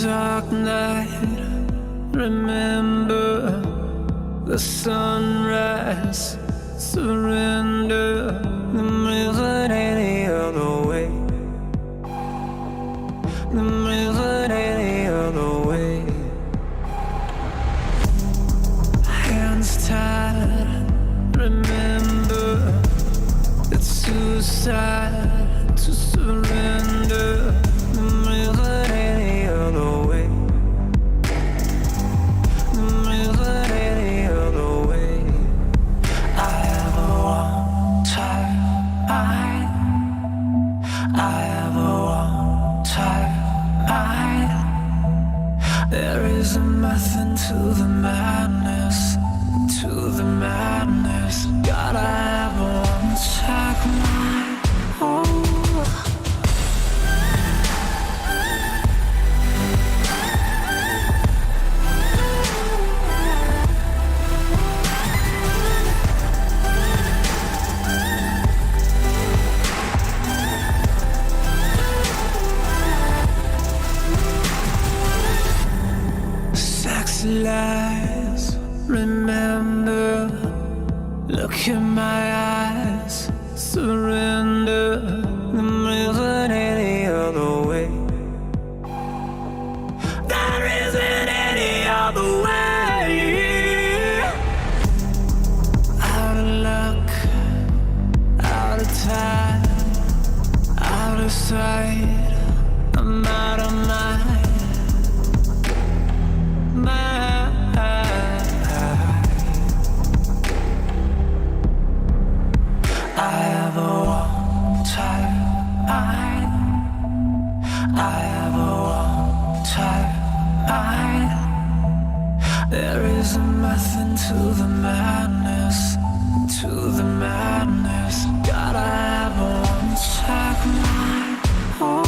dark night, remember the sunrise. Surrender, the river any other way. The river any other way. Hands tied, remember it's suicide to surrender. The river any other way. The river any other way. I have a one-time mind. I have a one-time mind. There is a method to the madness, to the madness. Gotta have a one-time mind. Oh. Lies, remember, look in my eyes, surrender, the river any other way. There isn't any other way. Out of luck, out of time, out of sight, I'm out of mind. I have a one-time mind. I have a one-time mind. There is a method to the madness, to the madness. Gotta have a one-time mind. Oh.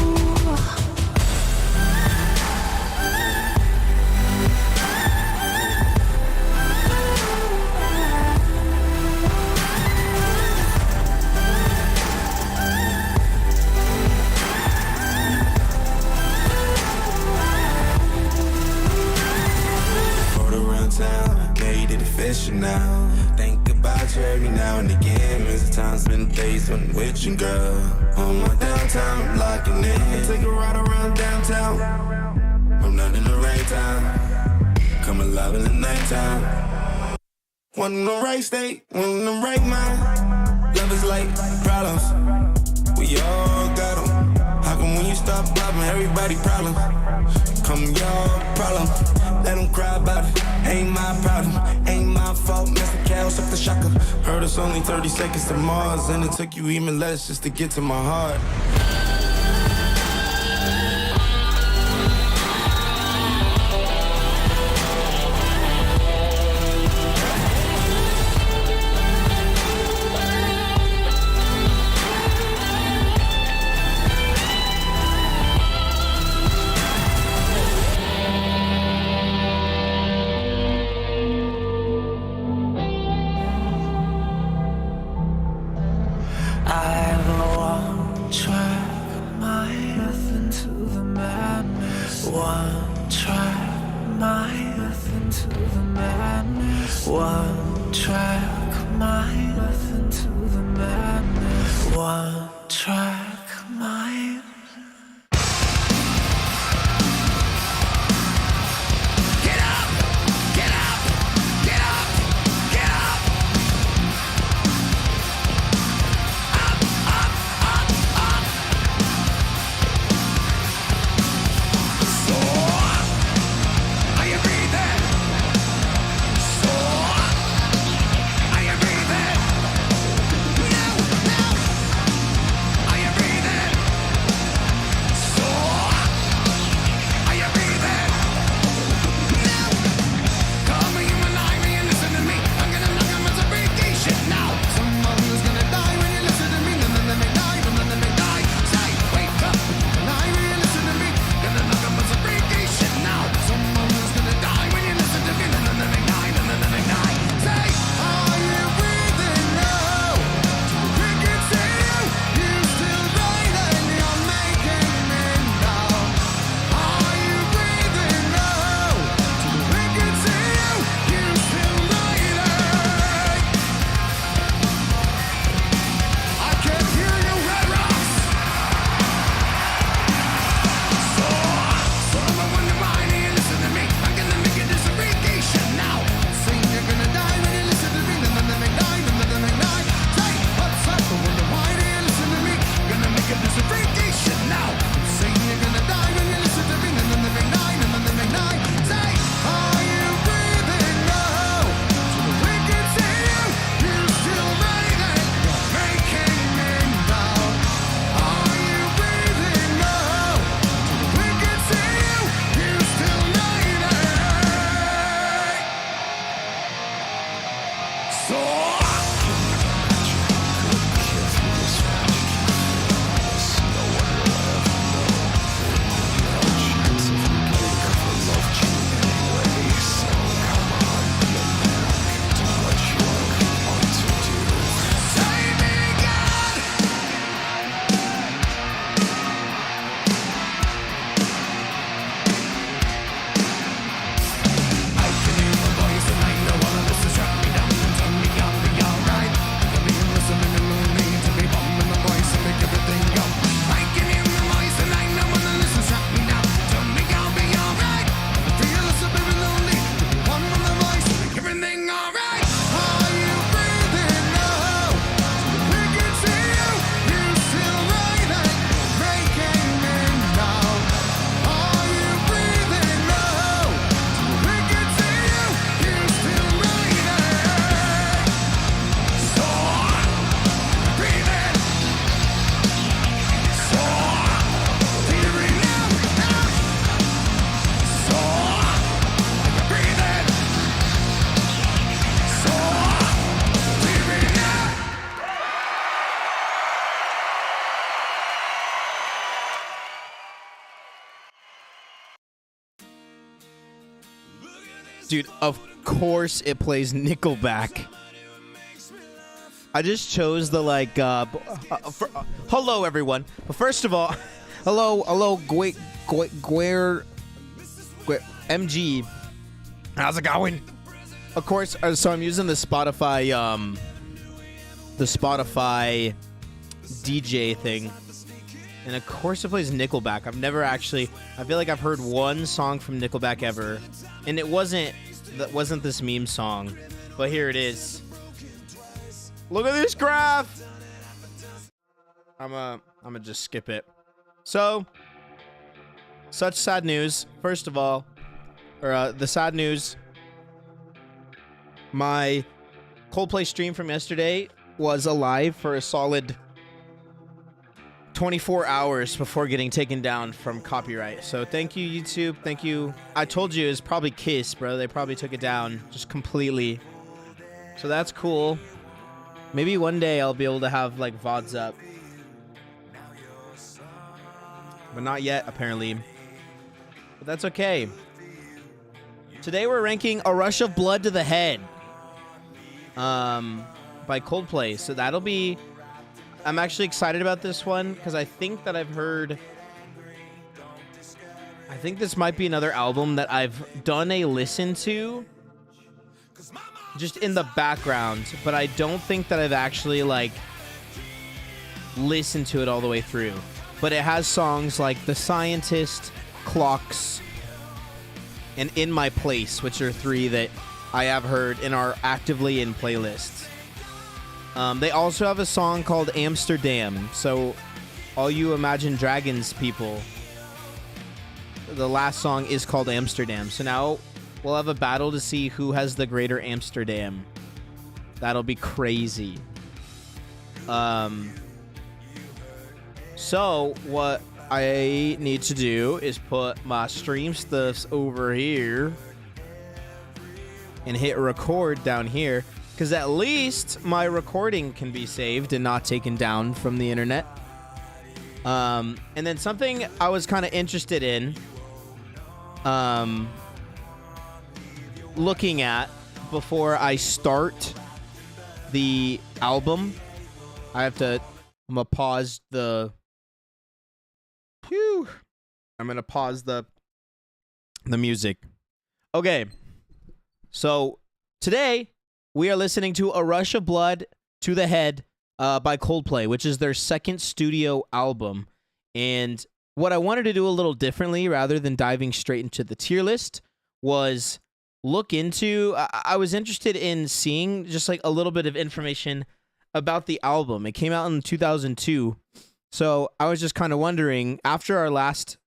Now, think about you every now and again. Miss the time spent days when with you, girl. On my downtown, I'm locking in. Take a ride around downtown. I'm not in the right time. Come alive in the nighttime. One in the right state, one in the right mind. Love is like problems. We all got them. How come when you stop popping, everybody problem? Come your problem. Let them cry about it. Ain't my problem, ain't my fault. Mr. Cal suck the shocker. Heard it's only 30 seconds to Mars, and it took you even less just to get to my heart. One track mind, nothing to the madness. One track mind. Get up! Get up! Get up! Get up! Up! Up! Up! Up! Soar! Are you breathing? Soar! Are you breathing? No! No! Dude, of course it plays Nickelback. I just chose the hello everyone. But first of all, hello, MG. How's it going? Of course, so I'm using the Spotify DJ thing. And of course it plays Nickelback. I feel like I've heard one song from Nickelback ever. And it wasn't this meme song. But here it is. Look at this graph. I'm gonna just skip it. So, such sad news. First of all, the sad news. My Coldplay stream from yesterday was alive for a solid 24 hours before getting taken down from copyright. So thank you, YouTube. Thank you. I told you it was probably Kiss, bro. They probably took it down just completely. So that's cool. Maybe one day I'll be able to have like VODs up. But not yet, apparently. But that's okay. Today we're ranking A Rush of Blood to the Head. By Coldplay. So that'll be... I'm actually excited about this one because I think that I've heard... I think this might be another album that I've done a listen to just in the background, but I don't think that I've actually like listened to it all the way through. But it has songs like The Scientist, Clocks, and In My Place, which are 3 that I have heard and are actively in playlists. They also have a song called Amsterdam. So all you Imagine Dragons people, the last song is called Amsterdam. So now we'll have a battle to see who has the greater Amsterdam. That'll be crazy. So what I need to do is put my stream stuffs over here and hit record down here. Because at least my recording can be saved and not taken down from the internet. And then something I was kind of interested in looking at before I start the album. I'm going to pause the... Phew. I'm going to pause the music. Okay. So today... we are listening to A Rush of Blood to the Head by Coldplay, which is their second studio album. And what I wanted to do a little differently, rather than diving straight into the tier list, was look into... I was interested in seeing just like a little bit of information about the album. It came out in 2002. So I was just kind of wondering, after our last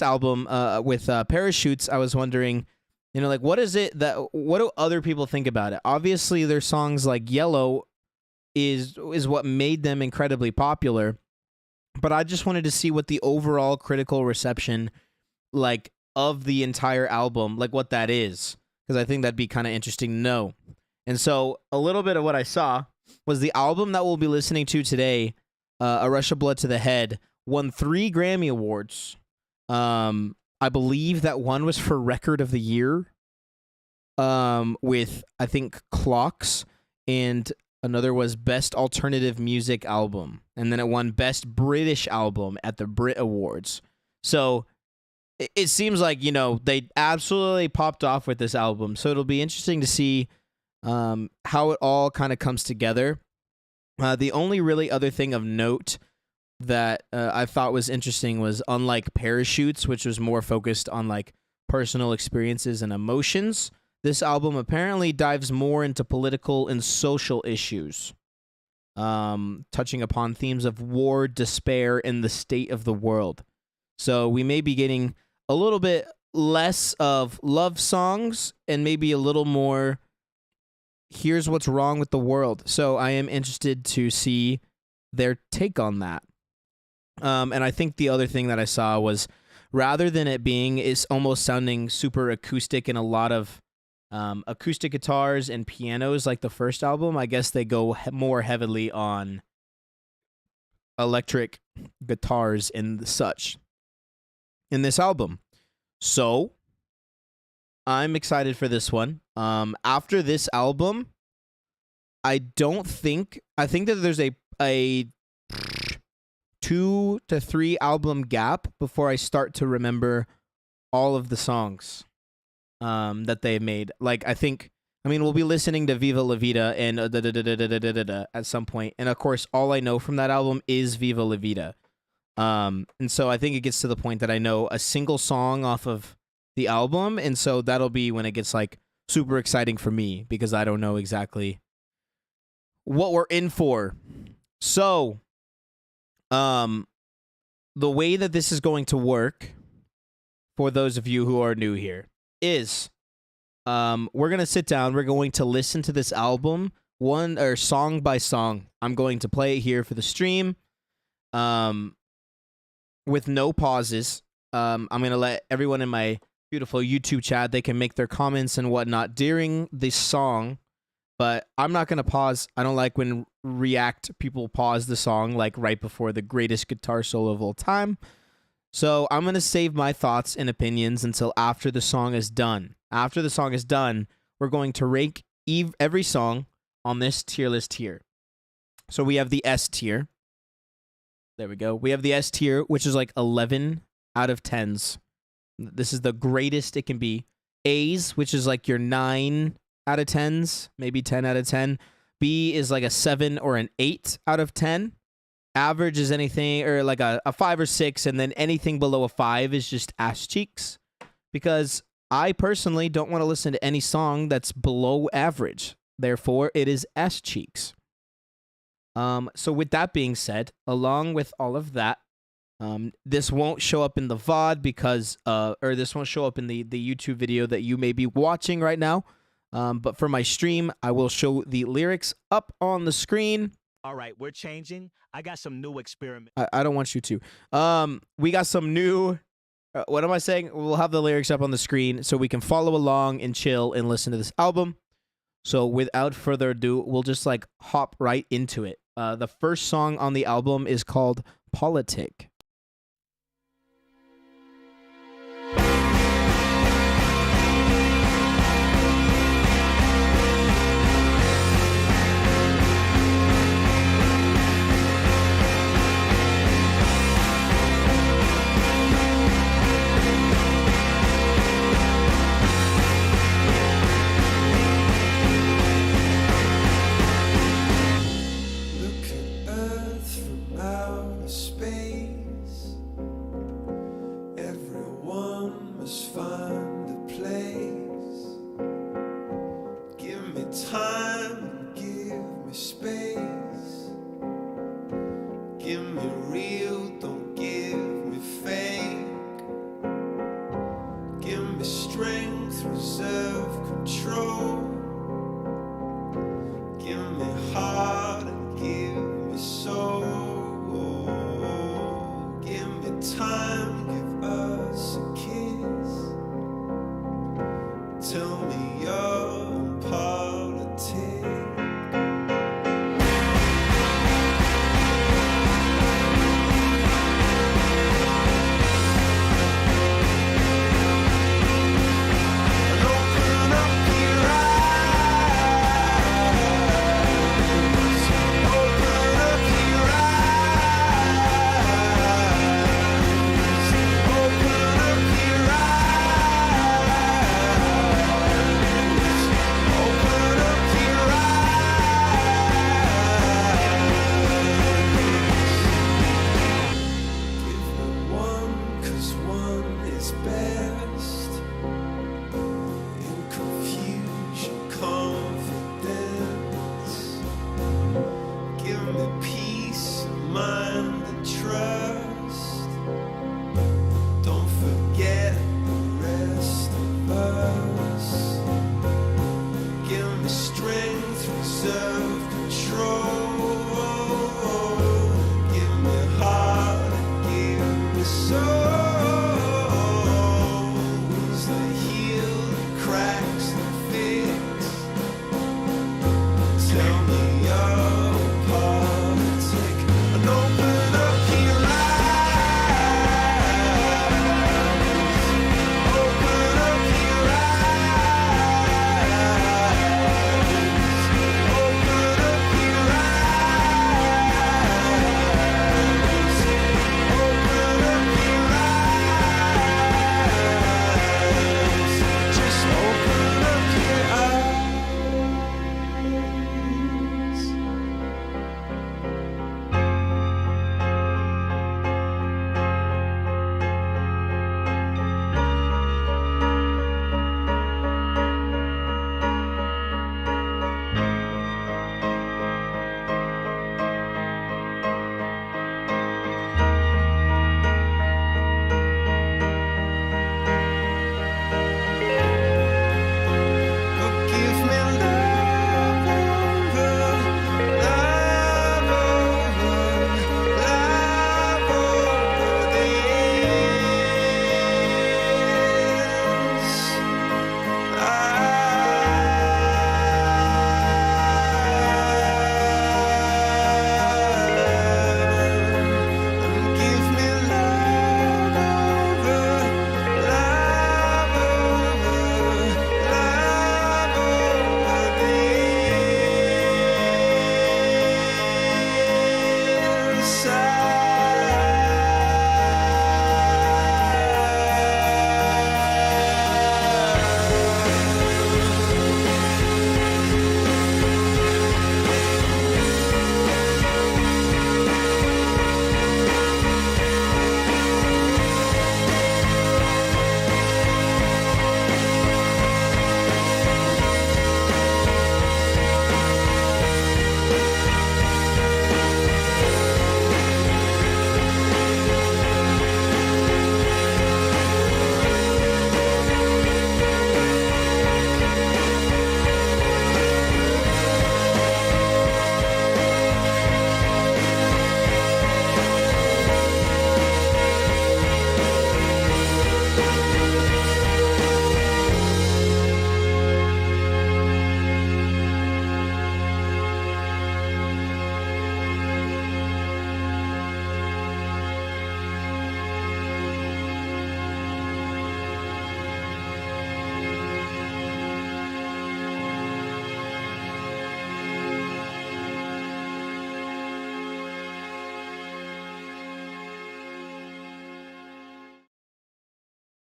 album with Parachutes, I was wondering... you know, like, what do other people think about it? Obviously, their songs like Yellow is what made them incredibly popular. But I just wanted to see what the overall critical reception, like, of the entire album, like, what that is. Because I think that'd be kind of interesting to know. And so, a little bit of what I saw was the album that we'll be listening to today, A Rush of Blood to the Head, won 3 Grammy Awards. I believe that one was for Record of the Year, with, I think, Clocks, and another was Best Alternative Music Album. And then it won Best British Album at the Brit Awards. So it seems like, you know, they absolutely popped off with this album. So it'll be interesting to see how it all kind of comes together. The only really other thing of note that I thought was interesting was, unlike Parachutes, which was more focused on like personal experiences and emotions, this album apparently dives more into political and social issues, touching upon themes of war, despair, and the state of the world. So we may be getting a little bit less of love songs and maybe a little more, here's what's wrong with the world. So I am interested to see their take on that. And I think the other thing that I saw was, rather than it being, it's almost sounding super acoustic and a lot of acoustic guitars and pianos like the first album, I guess they go more heavily on electric guitars and such in this album. So I'm excited for this one. After this album, I think that there's a 2 to 3 album gap before I start to remember all of the songs that they made. Like, I mean, we'll be listening to Viva La Vida and at some point, and of course, all I know from that album is Viva La Vida. And so I think it gets to the point that I know a single song off of the album, and so that'll be when it gets like super exciting for me because I don't know exactly what we're in for. So, the way that this is going to work for those of you who are new here is we're going to sit down, we're going to listen to this album song by song. I'm going to play it here for the stream with no pauses. I'm going to let everyone in my beautiful YouTube chat, they can make their comments and whatnot during this song, but I'm not going to pause. I don't like when people pause the song like right before the greatest guitar solo of all time. So I'm going to save my thoughts and opinions until after the song is done. After the song is done, we're going to rank every song on this tier list here. So we have the S tier. There we go. We have the S tier, which is like 11 out of 10s. This is the greatest it can be. A's, which is like your 9 out of 10s, maybe 10 out of 10. B is like a 7 or an 8 out of 10. Average is anything, or like a 5 or 6, and then anything below a 5 is just ass cheeks. Because I personally don't want to listen to any song that's below average. Therefore, it is ass cheeks. So with that being said, along with all of that, this won't show up in the VOD because, or this won't show up in the YouTube video that you may be watching right now. But for my stream, I will show the lyrics up on the screen. All right, we're changing. I got some new experiment. I don't want you to. We got some new. What am I saying? We'll have the lyrics up on the screen so we can follow along and chill and listen to this album. So without further ado, we'll just like hop right into it. The first song on the album is called Politic.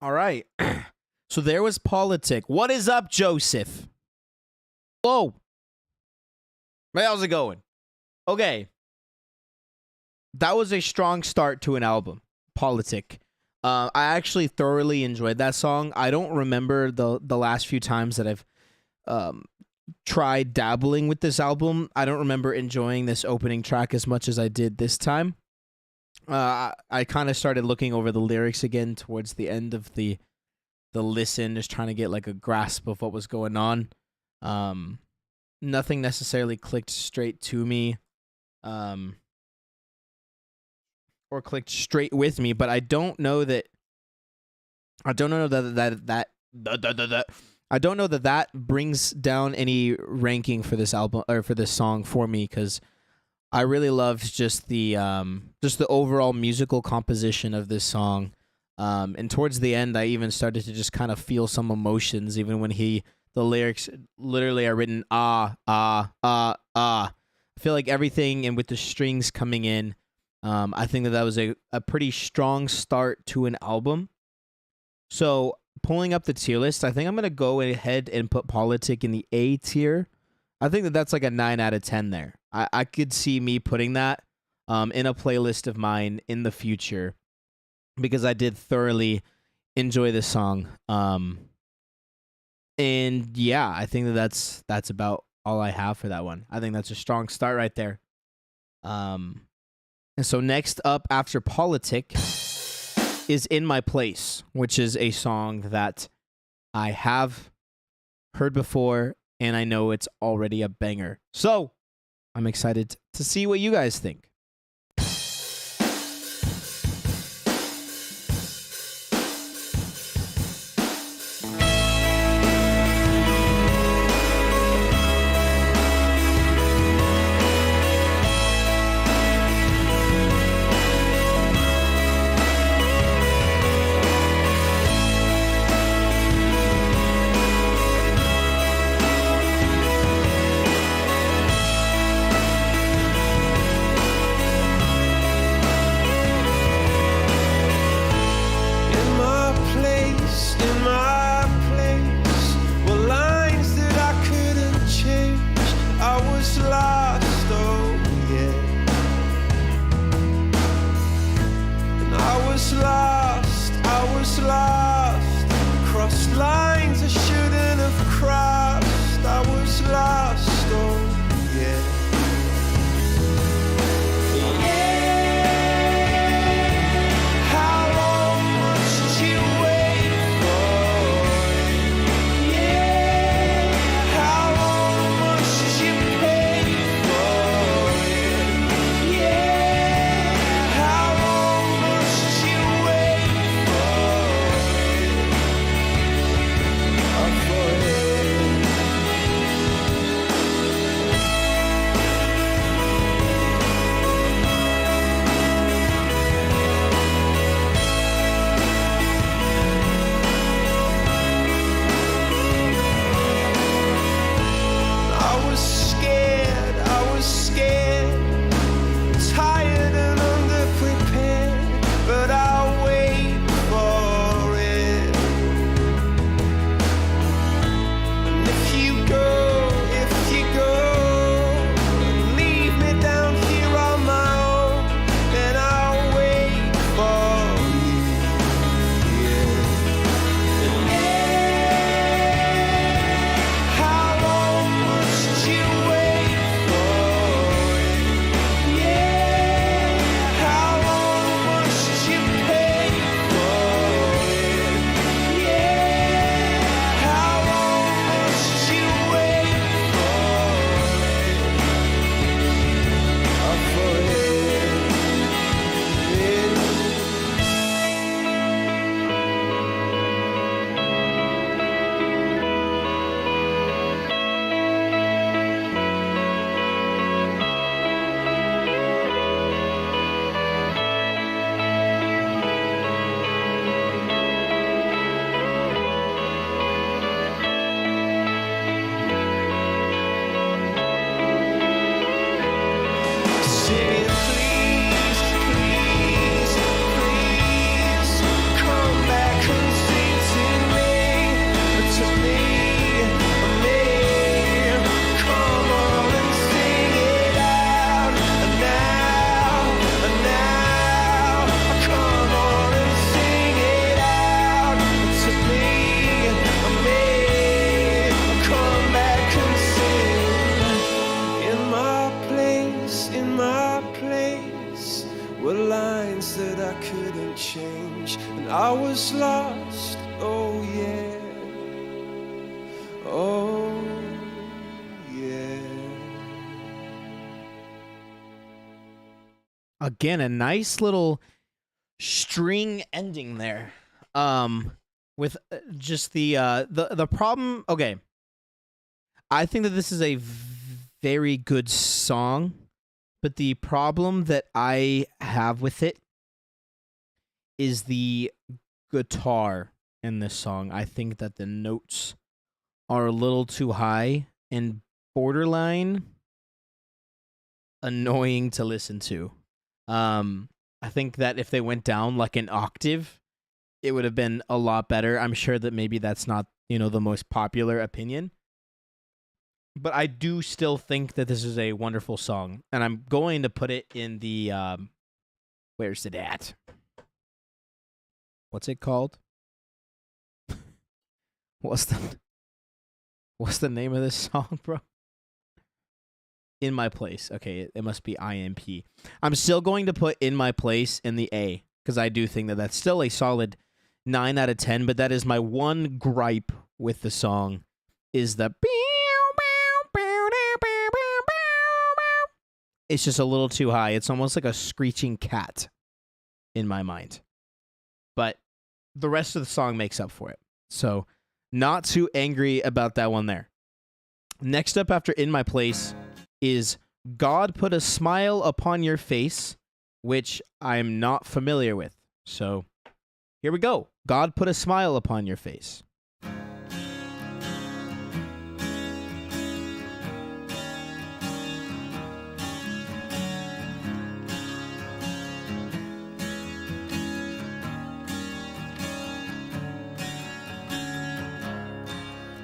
All right. So there was Politic. What is up, Joseph? Hello. Hey, how's it going? Okay. That was a strong start to an album, Politic. I actually thoroughly enjoyed that song. I don't remember the last few times that I've tried dabbling with this album. I don't remember enjoying this opening track as much as I did this time. I kind of started looking over the lyrics again towards the end of the listen, just trying to get like a grasp of what was going on. Nothing necessarily clicked straight to me, or clicked straight with me. But I don't know that that brings down any ranking for this album or for this song for me, because I really loved just the overall musical composition of this song. And towards the end, I even started to just kind of feel some emotions, even when the lyrics literally are written, ah, ah, ah, ah. I feel like everything, and with the strings coming in, I think that was a pretty strong start to an album. So pulling up the tier list, I think I'm going to go ahead and put Politic in the A tier. I think that that's like a 9 out of 10 there. I could see me putting that in a playlist of mine in the future, because I did thoroughly enjoy this song. And yeah, I think that that's about all I have for that one. I think that's a strong start right there. And so next up after Politic is In My Place, which is a song that I have heard before, and I know it's already a banger. So I'm excited to see what you guys think. Please, come back and see. change, and I was lost. Oh yeah, oh yeah. Again, a nice little string ending there. With just the problem. Okay, I think that this is a very good song, but the problem that I have with it is the guitar in this song. I think that the notes are a little too high and borderline annoying to listen to. I think that if they went down like an octave, it would have been a lot better. I'm sure that maybe that's not, the most popular opinion. But I do still think that this is a wonderful song. And I'm going to put it in the, where's it at? What's it called? What's the name of this song, bro? In My Place. Okay, it must be IMP. I'm still going to put In My Place in the A, because I do think that that's still a solid 9 out of 10, but that is my one gripe with the song, is the... It's just a little too high. It's almost like a screeching cat in my mind. But the rest of the song makes up for it. So, not too angry about that one there. Next up after In My Place is God Put a Smile Upon Your Face, which I'm not familiar with. So, here we go. God Put a Smile Upon Your Face.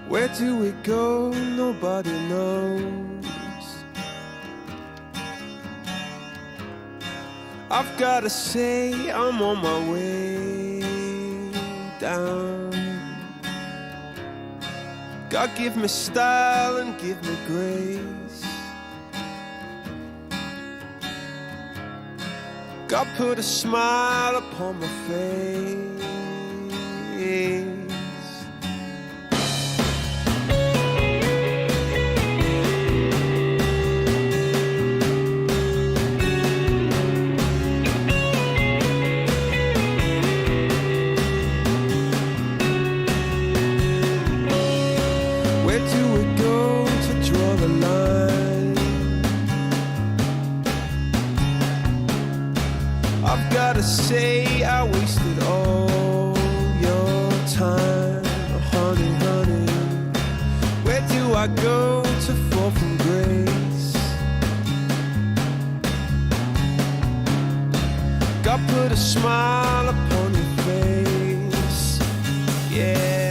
Where do we go? Nobody knows. I've gotta say I'm on my way down. God give me style and give me grace. God put a smile upon my face. Gotta say I wasted all your time, honey, honey. Where do I go to fall from grace? God put a smile upon your face, yeah.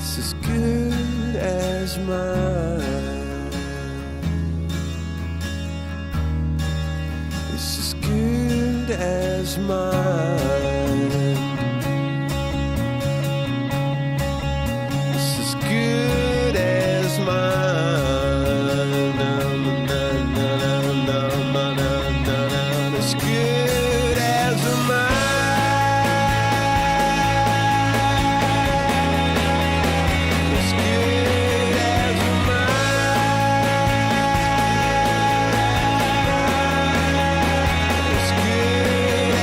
It's as good as mine. It's as good as mine. It's as good as mine. Na, na, na, na, na, na, na, na, na. As good as mine. As good as mine. As good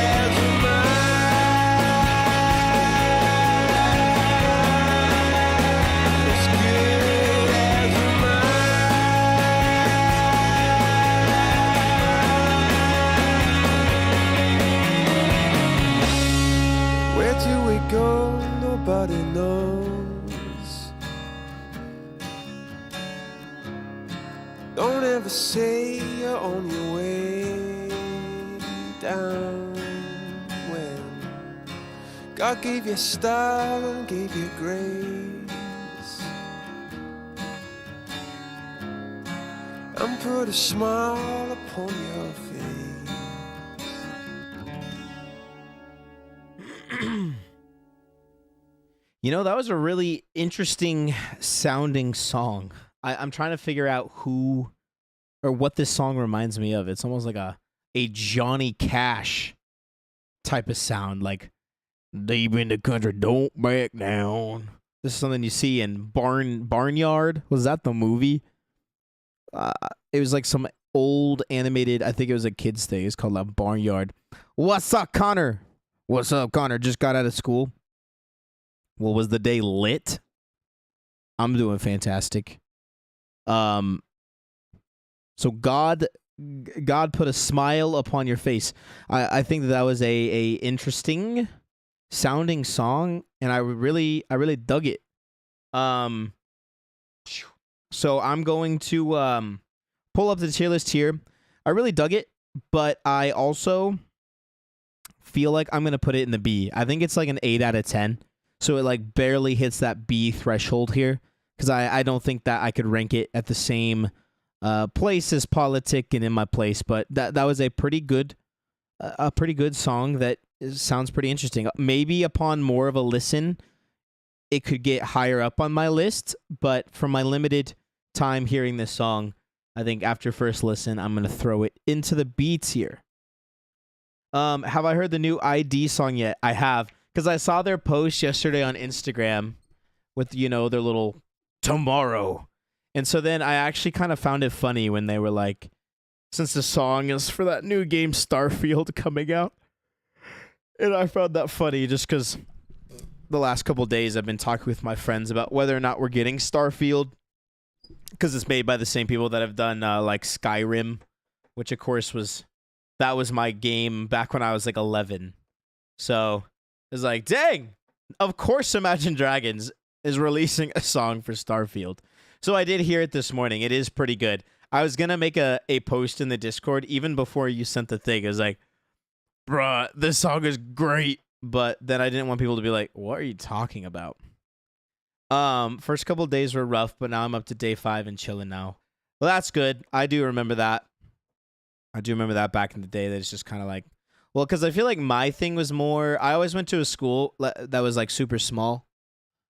as mine. As good as mine. Where do we go? Nobody knows. Don't ever say you're on your way down when God gave you style and gave you grace and put a smile upon your face. You know, that was a really interesting sounding song. I'm trying to figure out who or what this song reminds me of. It's almost like a Johnny Cash type of sound, like deep in the country, don't back down. This is something you see in Barnyard. Was that the movie? It was like some old animated, I think it was a kid's thing. It's called like Barnyard. What's up, Connor? What's up, Connor? Just got out of school. Well, was the day lit? I'm doing fantastic. So God put a smile upon your face. I think that was a interesting sounding song, and I really dug it. So I'm going to pull up the tier list here. I really dug it, but I also feel like I'm gonna put it in the B. I think it's like an 8 out of 10. So it like barely hits that B threshold here, because I don't think that I could rank it at the same place as Politic and In My Place. But that was a pretty good song that sounds pretty interesting. Maybe upon more of a listen, it could get higher up on my list. But from my limited time hearing this song, I think after first listen, I'm gonna throw it into the B tier. Have I heard the new ID song yet? I have. Because I saw their post yesterday on Instagram with, you know, their little tomorrow. And so then I actually kind of found it funny when they were like, since the song is for that new game Starfield coming out. And I found that funny just because the last couple of days I've been talking with my friends about whether or not we're getting Starfield. Because it's made by the same people that have done like Skyrim, which of course was my game back when I was like 11. So it's like, dang, of course Imagine Dragons is releasing a song for Starfield. So I did hear it this morning. It is pretty good. I was going to make a post in the Discord even before you sent the thing. I was like, bruh, this song is great. But then I didn't want people to be like, what are you talking about? First couple of days were rough, but now I'm up to day 5 and chilling now. Well, that's good. I do remember that. Back in the day that it's just kind of like, well, because I feel like my thing was more, I always went to a school that was like super small.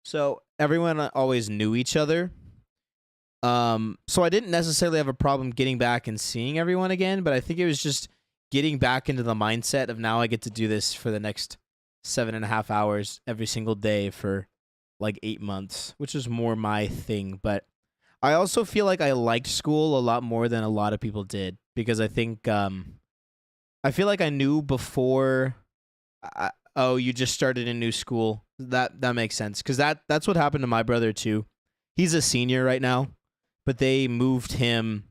So everyone always knew each other. So I didn't necessarily have a problem getting back and seeing everyone again, but I think it was just getting back into the mindset of now I get to do this for the next 7.5 hours every single day for like 8 months, which is more my thing. But I also feel like I liked school a lot more than a lot of people did, because I think, I feel like I knew before, you just started a new school. That makes sense, because that's what happened to my brother too. He's a senior right now, but they moved him,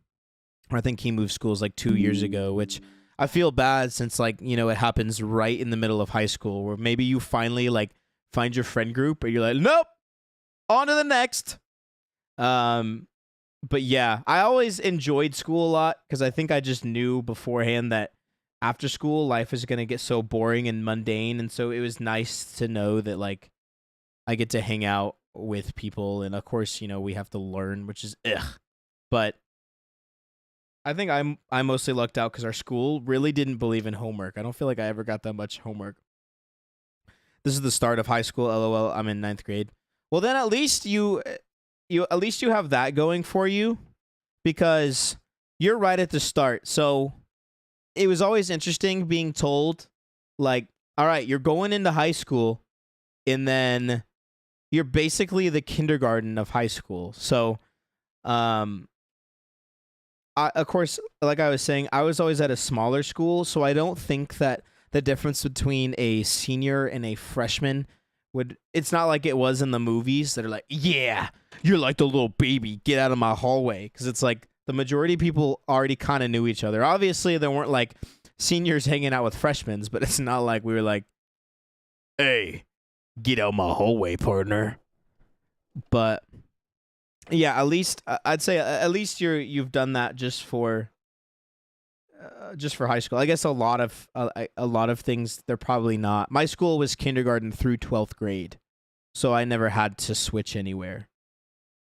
or I think he moved schools like 2 years ago, which I feel bad since, like, you know, it happens right in the middle of high school where maybe you finally like find your friend group, or you're like, nope, on to the next. But yeah, I always enjoyed school a lot because I think I just knew beforehand that after school life is going to get so boring and mundane. And so it was nice to know that like I get to hang out with people, and of course, we have to learn, which is ugh. But I think I mostly lucked out because our school really didn't believe in homework. I don't feel like I ever got that much homework. This is the start of high school. LOL. I'm in 9th grade. Well, then at least you have that going for you, because you're right at the start. So it was always interesting being told, like, all right, you're going into high school, and then you're basically the kindergarten of high school. So, of course, like I was saying, I was always at a smaller school, so I don't think that the difference between a senior and a freshman it's not like it was in the movies that are like, yeah, you're like the little baby, get out of my hallway. Because it's like the majority of people already kind of knew each other. Obviously, there weren't like seniors hanging out with freshmen, but it's not like we were like, hey, get out my hallway, partner. But yeah, at least I'd say at least you've done that just for high school. I guess a lot of things they're probably not. My school was kindergarten through 12th grade, so I never had to switch anywhere.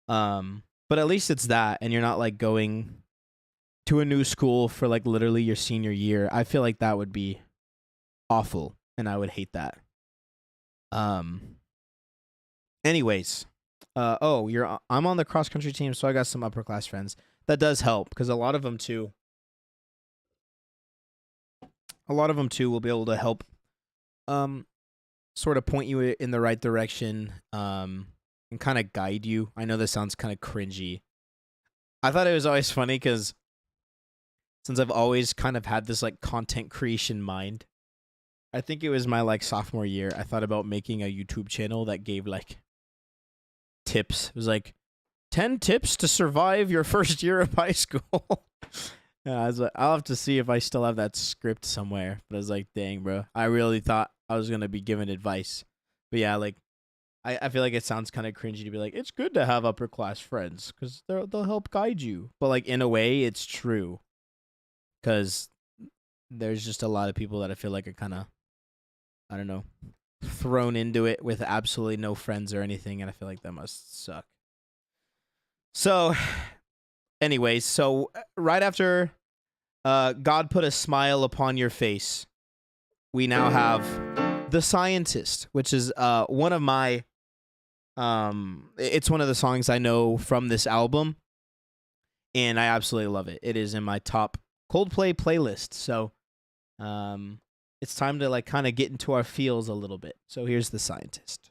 But at least it's that, and you're not like going to a new school for like literally your senior year. I feel like that would be awful, and I would hate that. Anyways, I'm on the cross country team, so I got some upper class friends. That does help because a lot of them too will be able to help sort of point you in the right direction and kind of guide you. I know this sounds kind of cringy. I thought it was always funny because since I've always kind of had this like content creation mind, I think it was my like sophomore year, I thought about making a YouTube channel that gave like tips. It was like 10 tips to survive your first year of high school. Yeah, I was like, I'll have to see if I still have that script somewhere. But I was like, dang, bro, I really thought I was gonna be given advice. But yeah, like I feel like it sounds kind of cringy to be like, it's good to have upper class friends because they'll help guide you. But like in a way, it's true because there's just a lot of people that I feel like are kind of, I don't know, thrown into it with absolutely no friends or anything, and I feel like that must suck. So, anyways, so right after God put a smile upon your face, we now have The Scientist, which is one of my it's one of the songs I know from this album, and I absolutely love it. It is in my top Coldplay playlist. So it's time to like kind of get into our feels a little bit. So here's The Scientist.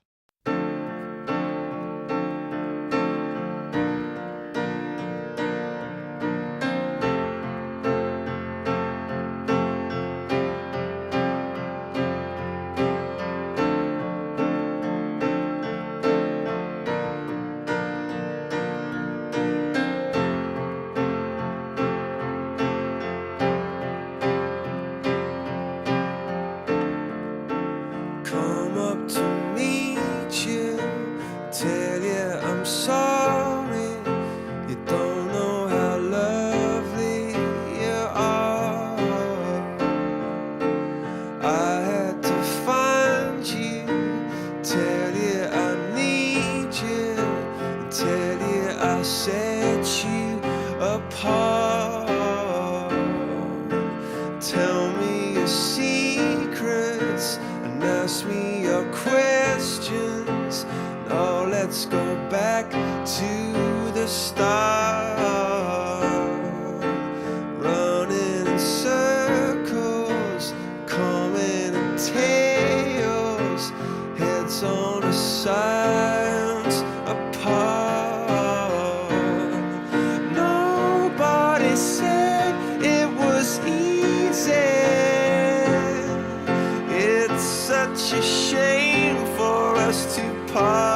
Come up to meet you, tell you I'm sorry. You don't know how lovely you are. I had to find you, tell you I need you, tell you I set you apart. Tell me your secrets and ask me your questions. Now let's go back to the start. Running in circles, coming in tails, heads on a science apart. Nobody said it was easy. It's such a shame for us to part.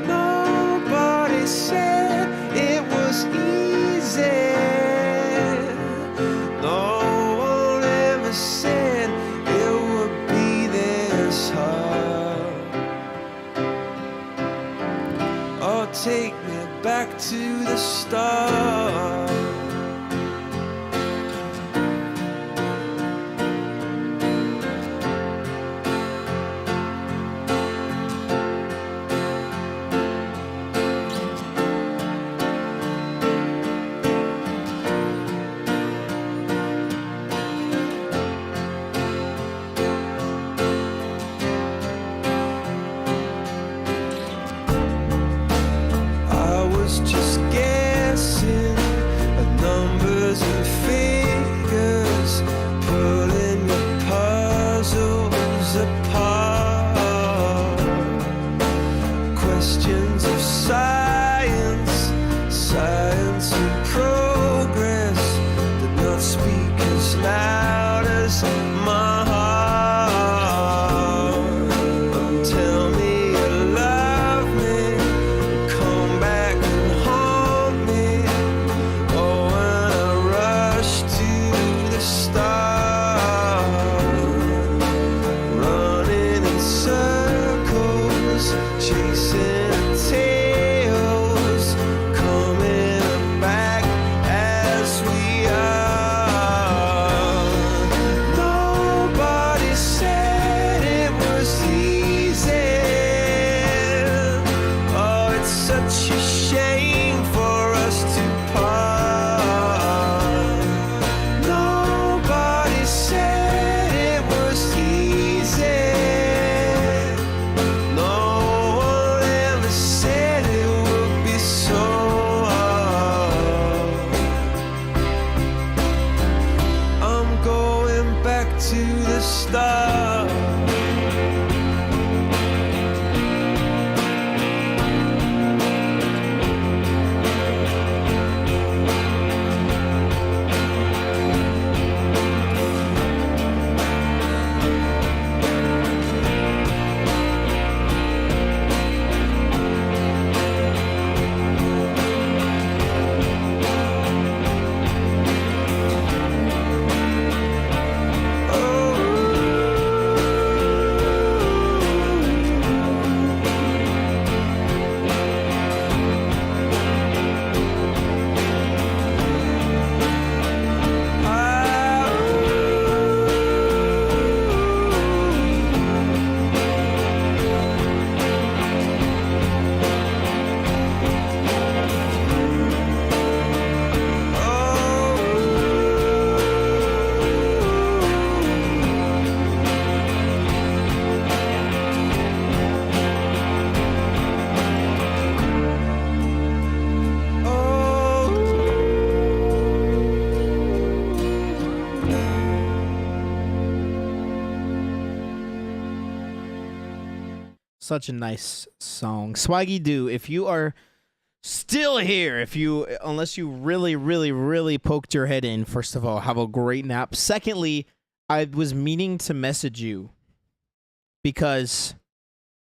Nobody said it was easy. No one ever said it would be this hard. Oh, take me back to the start. Such a nice song. Swaggy Doo, if you are still here, unless you really, really, really poked your head in, first of all, have a great nap. Secondly, I was meaning to message you because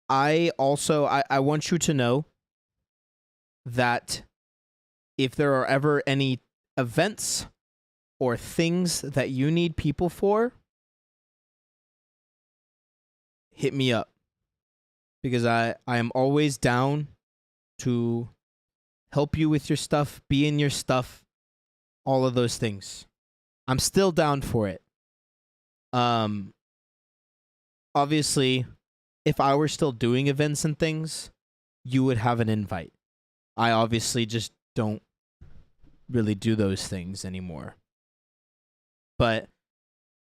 I want you to know that if there are ever any events or things that you need people for, hit me up. Because I am always down to help you with your stuff, be in your stuff, all of those things. I'm still down for it. Obviously, if I were still doing events and things, you would have an invite. I obviously just don't really do those things anymore. But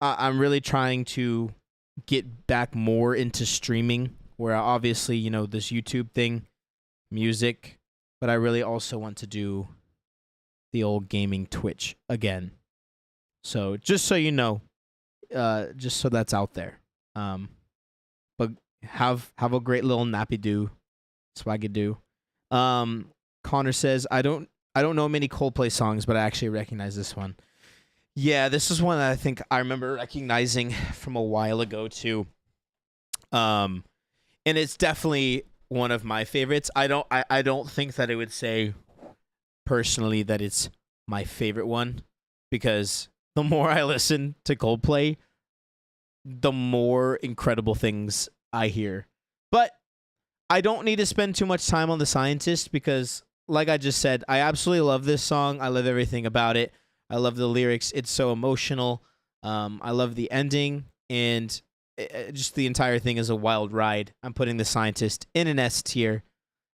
I'm really trying to get back more into streaming, where obviously, this YouTube thing, music, but I really also want to do the old gaming Twitch again. So just so you know, just so that's out there. But have a great little nappy do, swaggy do. Connor says, I don't know many Coldplay songs, but I actually recognize this one. Yeah, this is one that I think I remember recognizing from a while ago too. And it's definitely one of my favorites. I don't think that I would say personally that it's my favorite one, because the more I listen to Coldplay, the more incredible things I hear. But I don't need to spend too much time on The Scientist because, like I just said, I absolutely love this song. I love everything about it. I love the lyrics. It's so emotional. I love the ending, and just the entire thing is a wild ride. I'm putting The Scientist in an S tier.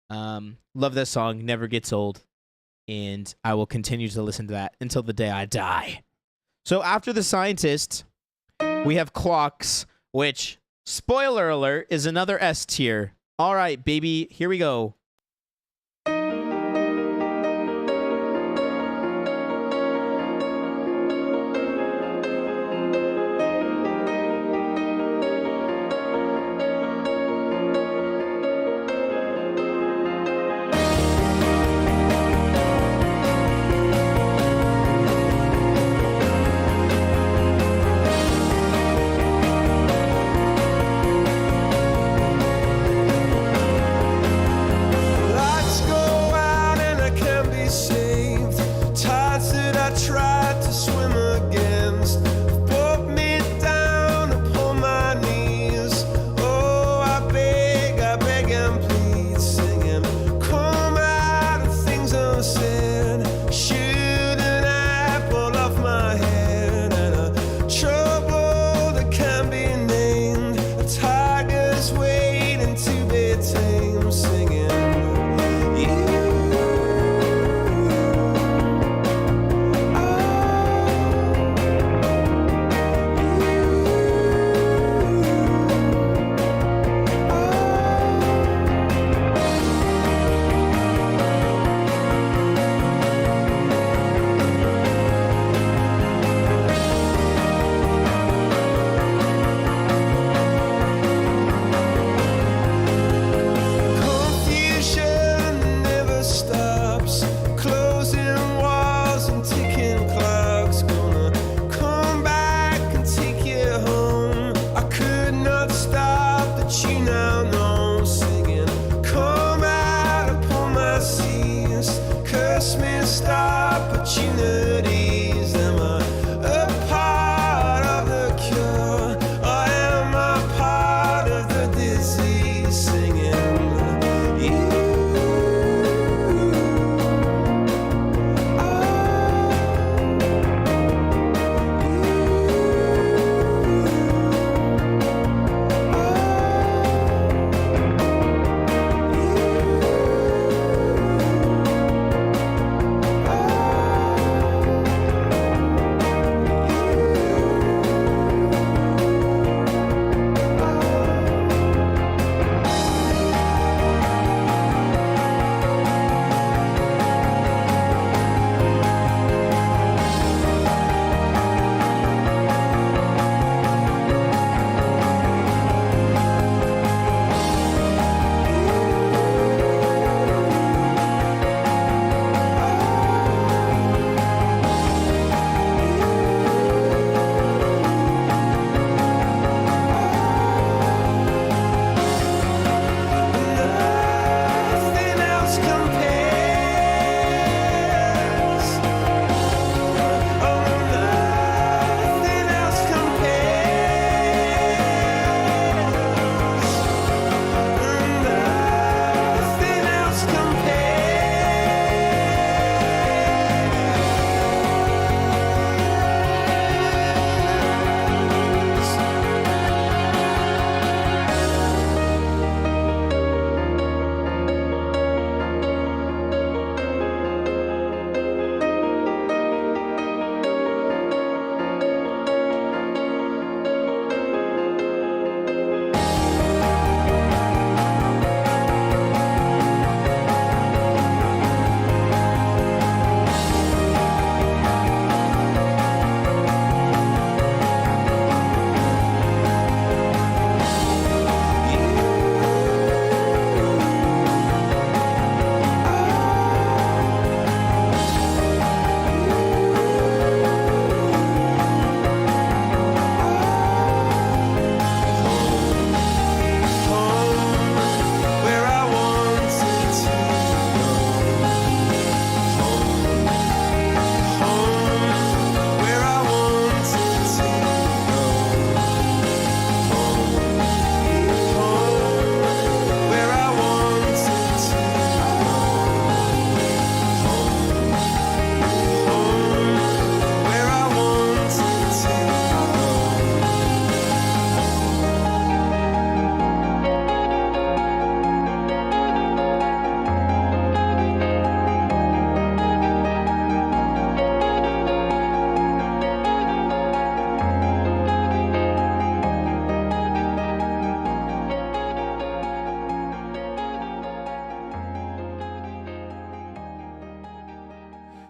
Love that song. Never gets old. And I will continue to listen to that until the day I die. So after The Scientist, we have Clocks, which, spoiler alert, is another S tier. All right, baby, here we go.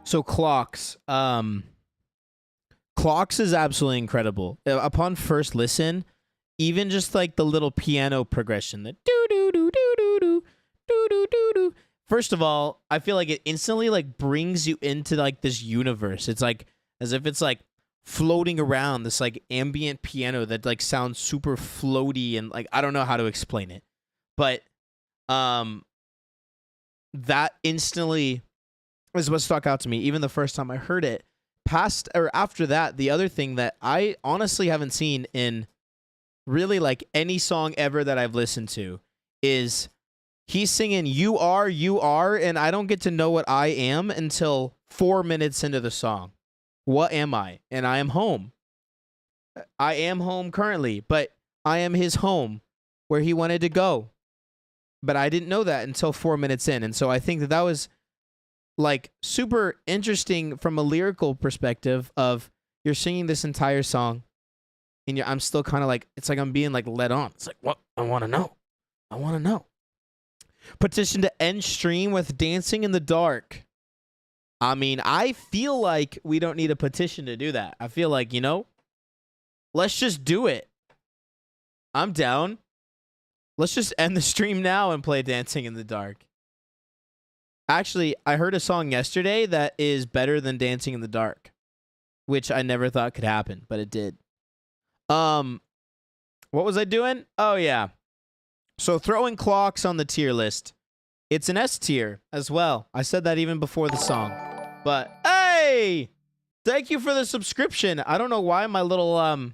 So Clocks. Clocks is absolutely incredible. Upon first listen, even just like the little piano progression, the do do do do do do do do do do. First of all, I feel like it instantly like brings you into like this universe. It's like as if it's like floating around this like ambient piano that like sounds super floaty and like I don't know how to explain it. But that instantly is what stuck out to me even the first time I heard it. Past or after that, the other thing that I honestly haven't seen in really like any song ever that I've listened to is he's singing you are, and I don't get to know what I am until 4 minutes into the song. What am I? And I am home. I am home currently, but I am his home where he wanted to go. But I didn't know that until 4 minutes in. And so I think that that was like super interesting from a lyrical perspective of you're singing this entire song and I'm still kind of like, it's like I'm being like led on. It's like, what? I want to know. I want to know. Petition to end stream with Dancing in the Dark. I mean, I feel like we don't need a petition to do that. I feel like, let's just do it. I'm down. Let's just end the stream now and play Dancing in the Dark. Actually, I heard a song yesterday that is better than Dancing in the Dark, which I never thought could happen, but it did. What was I doing? Oh, yeah. So throwing Clocks on the tier list. It's an S tier as well. I said that even before the song. But, hey! Thank you for the subscription. I don't know why my little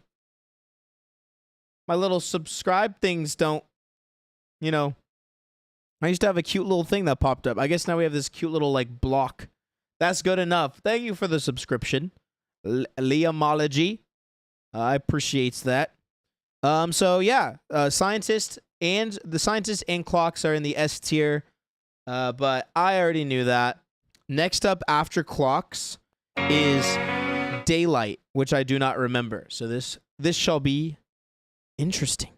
subscribe things don't, I used to have a cute little thing that popped up. I guess now we have this cute little, like, block. That's good enough. Thank you for the subscription. Liamology. I appreciate that. So, yeah. Scientist and Clocks are in the S tier. But I already knew that. Next up after Clocks is Daylight, which I do not remember. So this shall be interesting.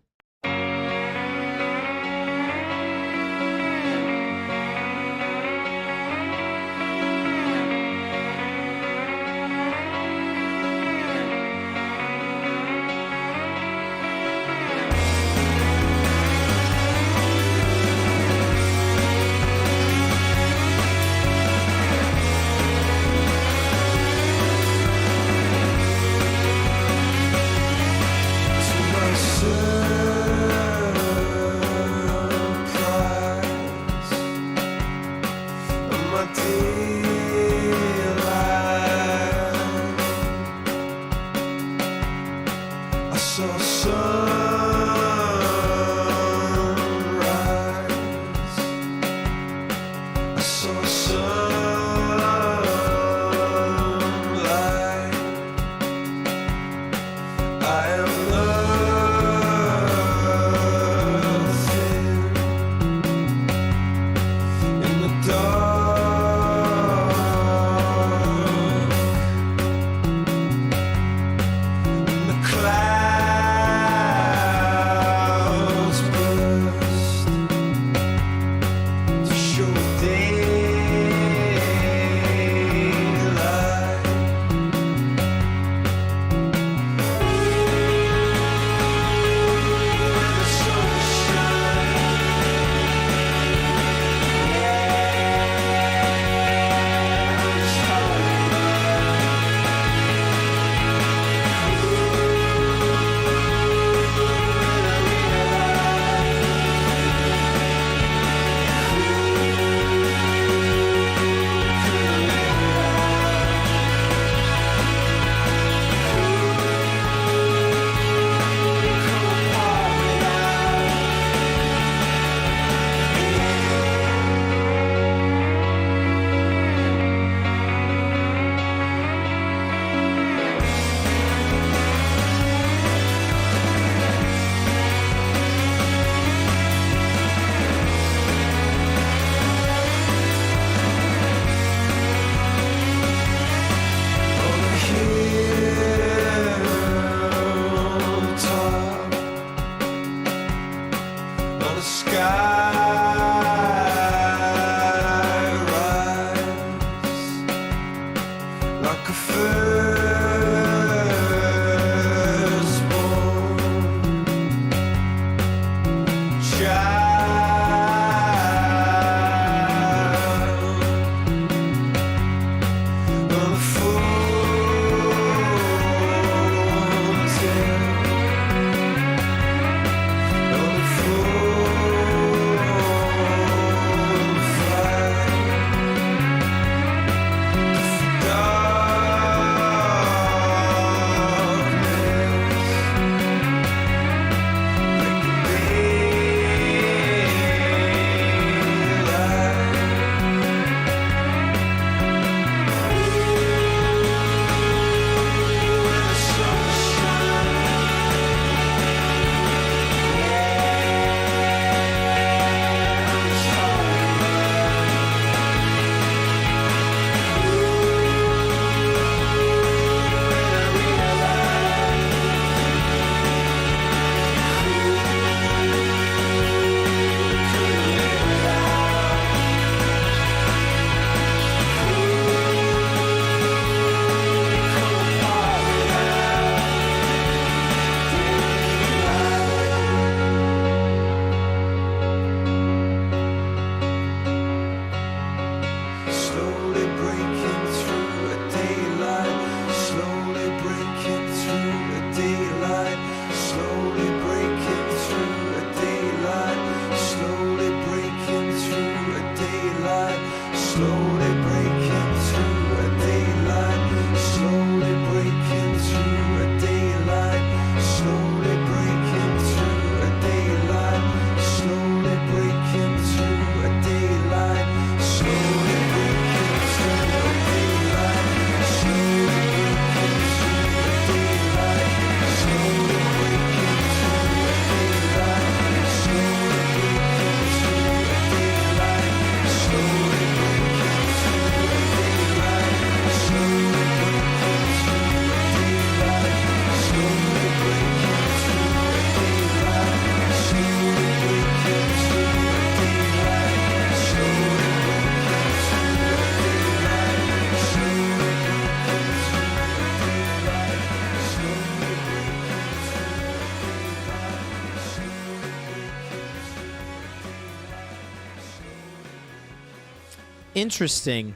Interesting.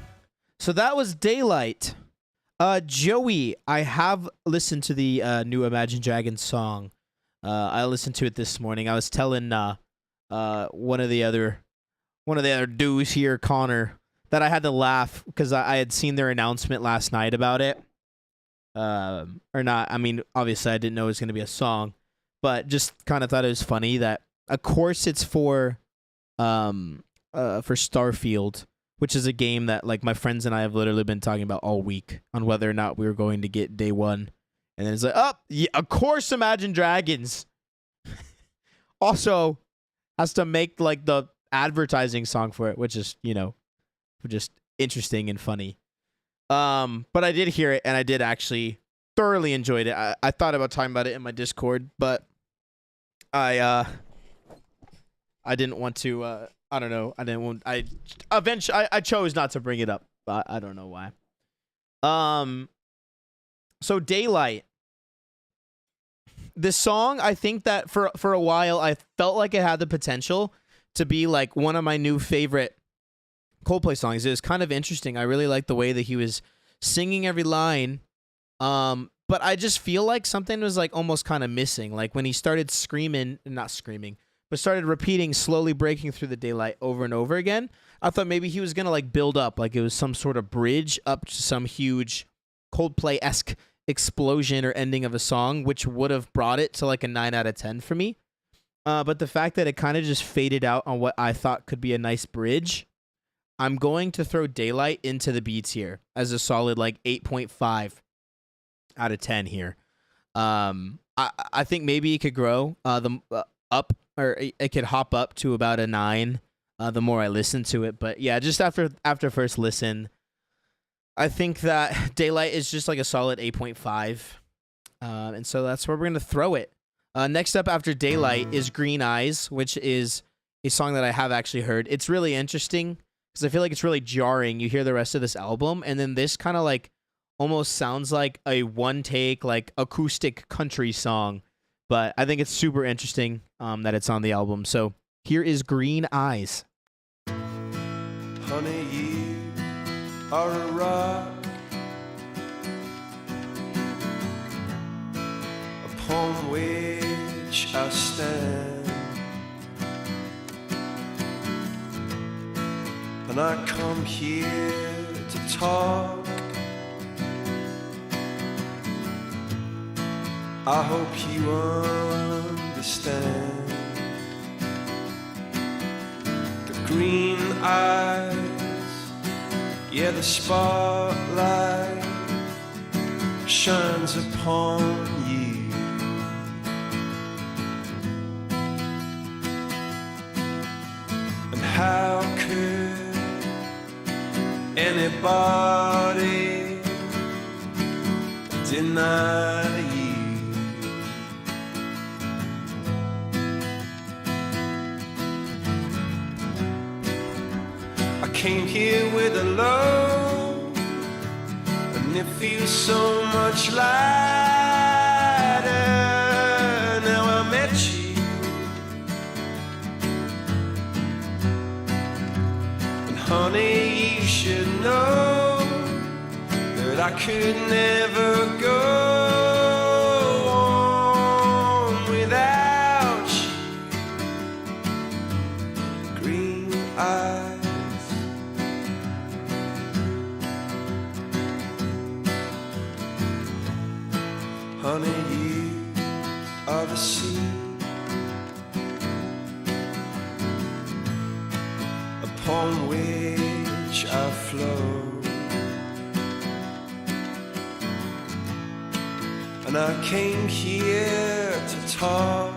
So that was Daylight. Joey, I have listened to the new Imagine Dragons song. I listened to it this morning. I was telling one of the other dudes here, Connor, that I had to laugh because I had seen their announcement last night about it. Or not. I mean, obviously I didn't know it was going to be a song, but just kind of thought it was funny that, of course, it's for Starfield, which is a game that like my friends and I have literally been talking about all week on whether or not we were going to get day one. And then it's like, oh, yeah, of course, Imagine Dragons. Also has to make like the advertising song for it, which is, just interesting and funny. But I did hear it and I did actually thoroughly enjoyed it. I thought about talking about it in my Discord, but I didn't want to, I don't know. I chose not to bring it up. I don't know why. So Daylight. This song, I think that for a while, I felt like it had the potential to be like one of my new favorite Coldplay songs. It was kind of interesting. I really liked the way that he was singing every line. But I just feel like something was like almost kind of missing. Like when he started not screaming, but started repeating slowly breaking through the daylight over and over again. I thought maybe he was going to like build up, like it was some sort of bridge up to some huge Coldplay-esque explosion or ending of a song, which would have brought it to like a 9 out of 10 for me. But the fact that it kind of just faded out on what I thought could be a nice bridge, I'm going to throw Daylight into the B tier as a solid like 8.5 out of 10 here. I think maybe it could grow up, or it could hop up to about a 9 the more I listen to it. But yeah, just after first listen, I think that Daylight is just like a solid 8.5. And so that's where we're going to throw it. Next up after Daylight is Green Eyes, which is a song that I have actually heard. It's really interesting because I feel like it's really jarring. You hear the rest of this album, and then this kind of like almost sounds like a one-take, like acoustic country song. But I think it's super interesting that it's on the album. So here is Green Eyes. Honey, you are a rock upon which I stand, and I come here to talk. I hope you understand. The green eyes, yeah, the spotlight shines upon you. And how could anybody deny you? Came here with a load, and it feels so much lighter now I met you. And honey, you should know that I could never go on without you. Green eyes, honey, you are the sea upon which I flow, and I came here to talk.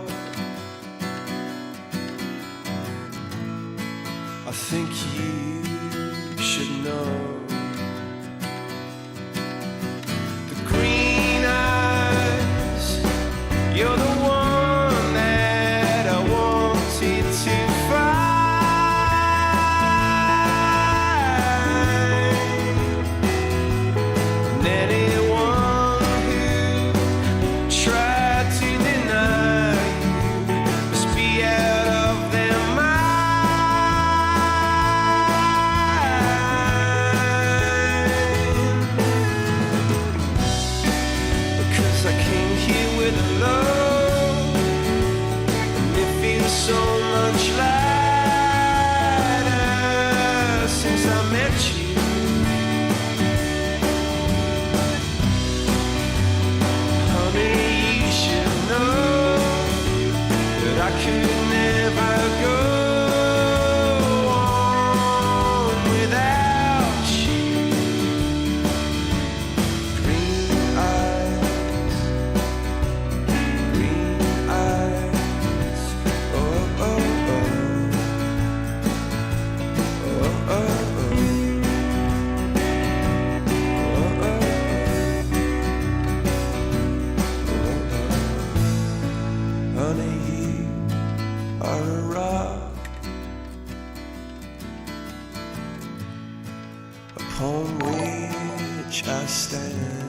I think you should know. You're the one that I wanted to find, and anyone who tried to deny you must be out of their mind. on which I stand.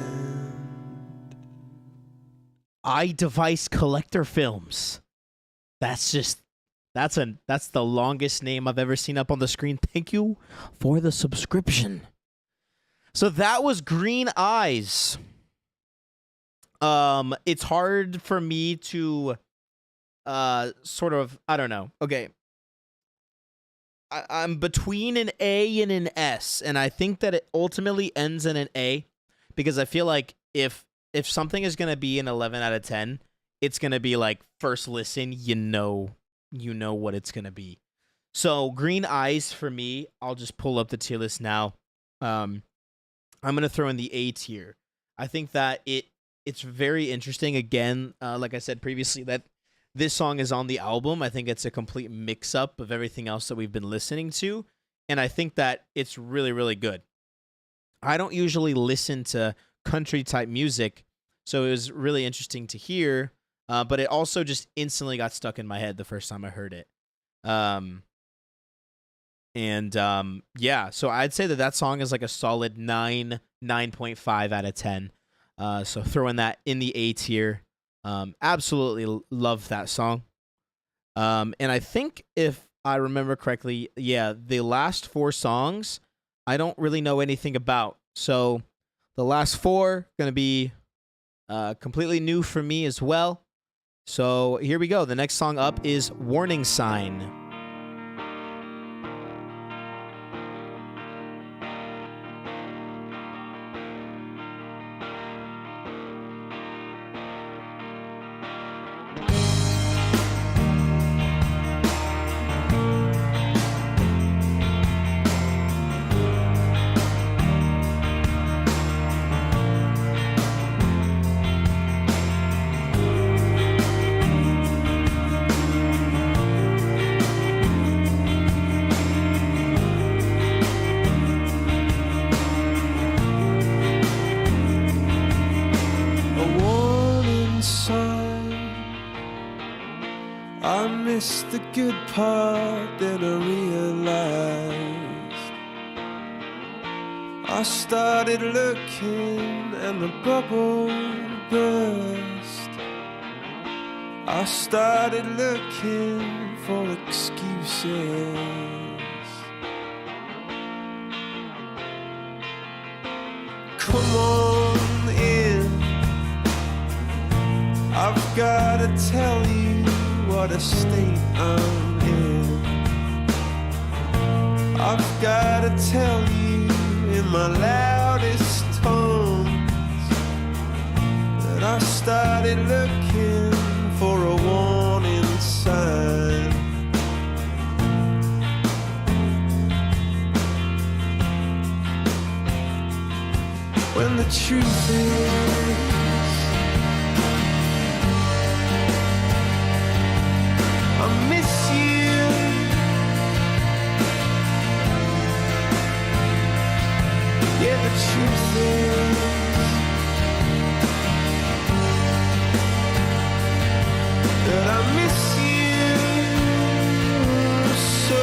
iDevice Collector Films. That's the longest name I've ever seen up on the screen. Thank you for the subscription. So that was Green Eyes. It's hard for me to sort of, I don't know. Okay. I'm between an A and an S, and I think that it ultimately ends in an A because I feel like if something is going to be an 11 out of 10, it's going to be like first listen, you know what it's going to be. So Green Eyes for me, I'll just pull up the tier list now. I'm going to throw in the A tier. I think that it's very interesting. Again, like I said previously, that this song is on the album. I think it's a complete mix-up of everything else that we've been listening to, and I think that it's really, really good. I don't usually listen to country-type music, so it was really interesting to hear, but it also just instantly got stuck in my head the first time I heard it. Yeah, so I'd say that song is like a solid 9.5 out of 10. So throwing that in the A tier. Absolutely love that song. And I think if I remember correctly, yeah, the last 4 songs I don't really know anything about. So the last 4 going to be completely new for me as well. So here we go. The next song up is Warning Sign. I missed the good part, then I realized I started looking and the bubble burst. I started looking for excuses. Come on in, I've gotta tell you what a state I'm in. I've gotta tell you in my loudest tones that I started looking for a warning sign. When the truth is I miss you. Yeah, the truth is that I miss you so.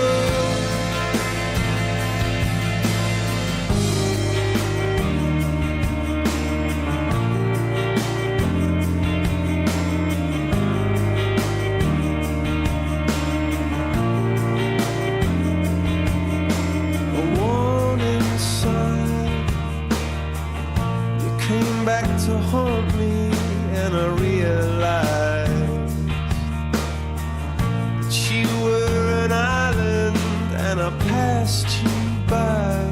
Back to haunt me, and I realized that you were an island and I passed you by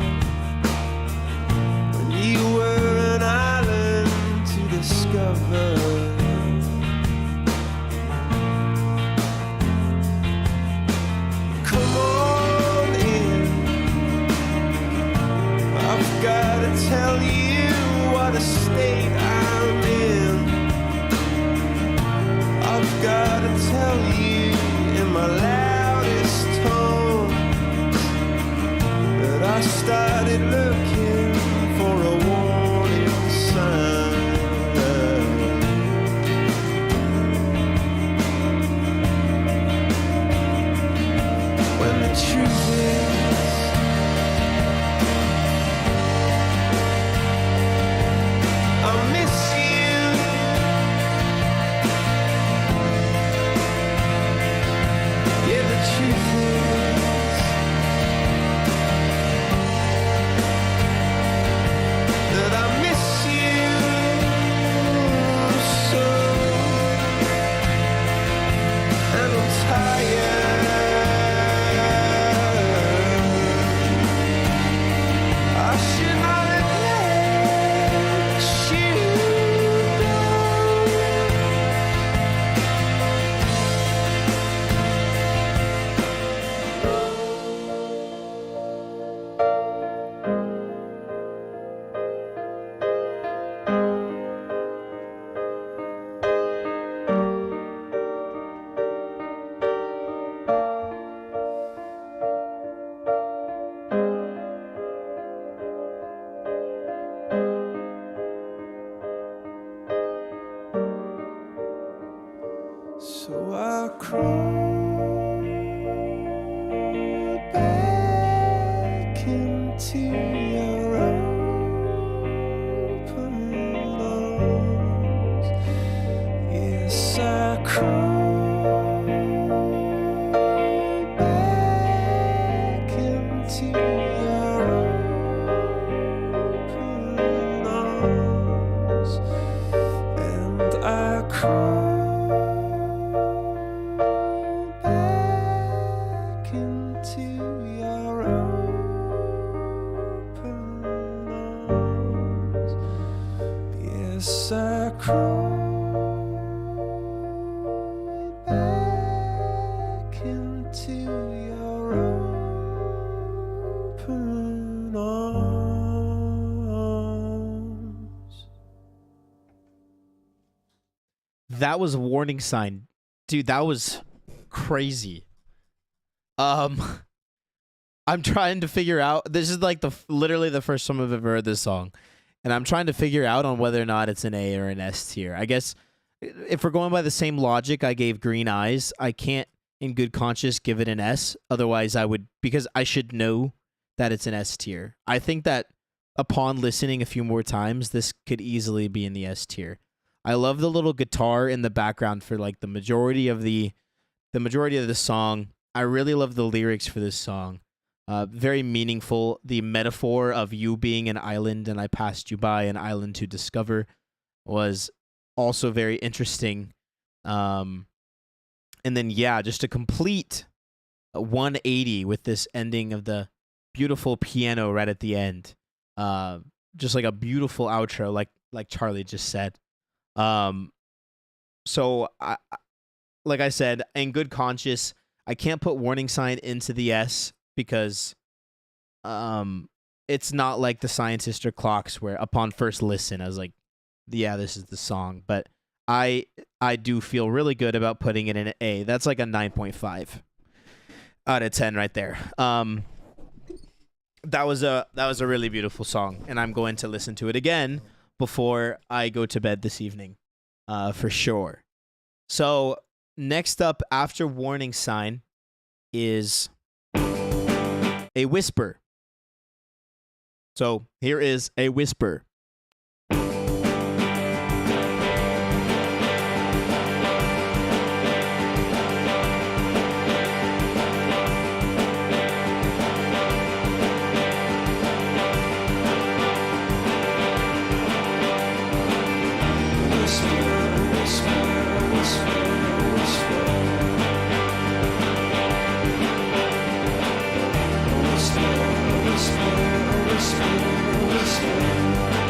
when you were an island to discover. Come on in, I've gotta tell you what a state I'm in. I've gotta tell you in my loudest tones that I started looking for a warning sign. When the truth is into your open arms. Yes, I crawl back into your open arms, and I crawl back into your open arms. Yes, I crawl back into your open arms. That was Warning Sign. Dude, that was crazy. I'm trying to figure out, this is like literally the first time I've ever heard this song, and I'm trying to figure out on whether or not it's an A or an S tier. I guess if we're going by the same logic I gave Green Eyes, I can't in good conscience give it an S. Otherwise I would, because I should know that it's an S tier. I think that upon listening a few more times, this could easily be in the S tier. I love the little guitar in the background for like the majority of the song. I really love the lyrics for this song. Very meaningful. The metaphor of you being an island and I passed you by, an island to discover, was also very interesting. And then, yeah, just a complete 180 with this ending of the beautiful piano right at the end. Just like a beautiful outro, like Charlie just said. So, like I said, in good conscience, I can't put Warning Sign into the S because it's not like the Scientist or Clocks where upon first listen I was like, yeah, this is the song. But I do feel really good about putting it in an A. That's like a 9.5 out of 10 right there. That was a really beautiful song, and I'm going to listen to it again before I go to bed this evening, for sure. So next up after Warning Sign is A Whisper. So here is A Whisper. Whisper, whisper, whisper, whisper.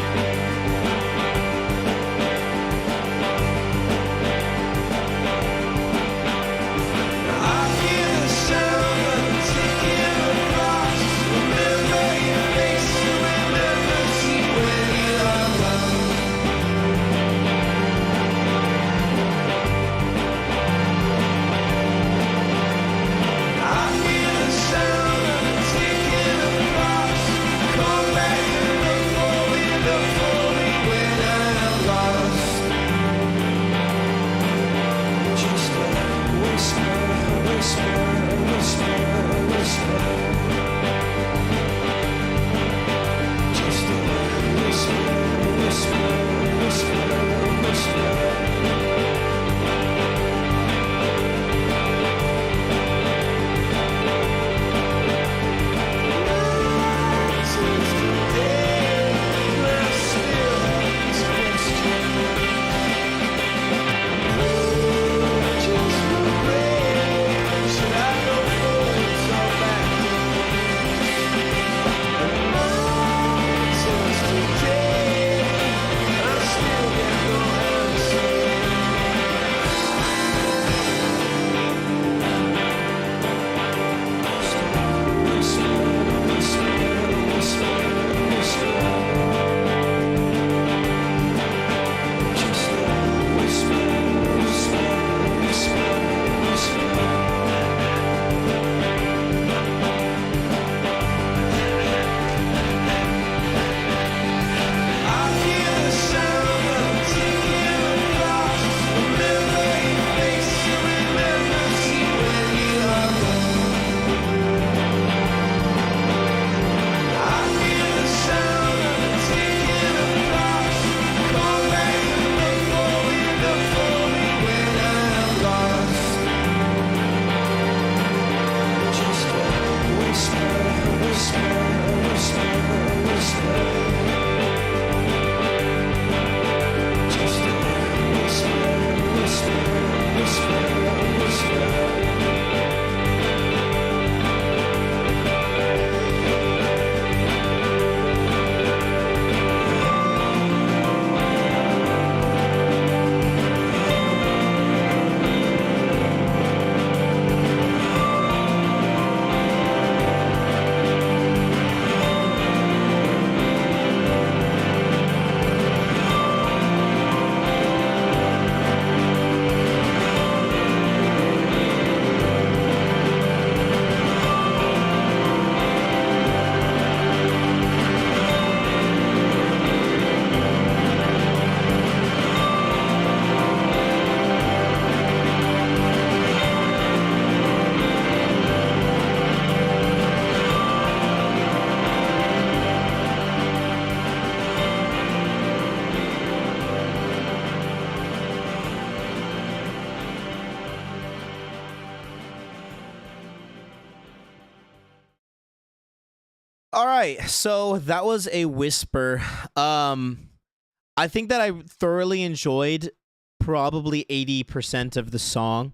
All right, so that was a whisper. I think that I thoroughly enjoyed probably 80% of the song.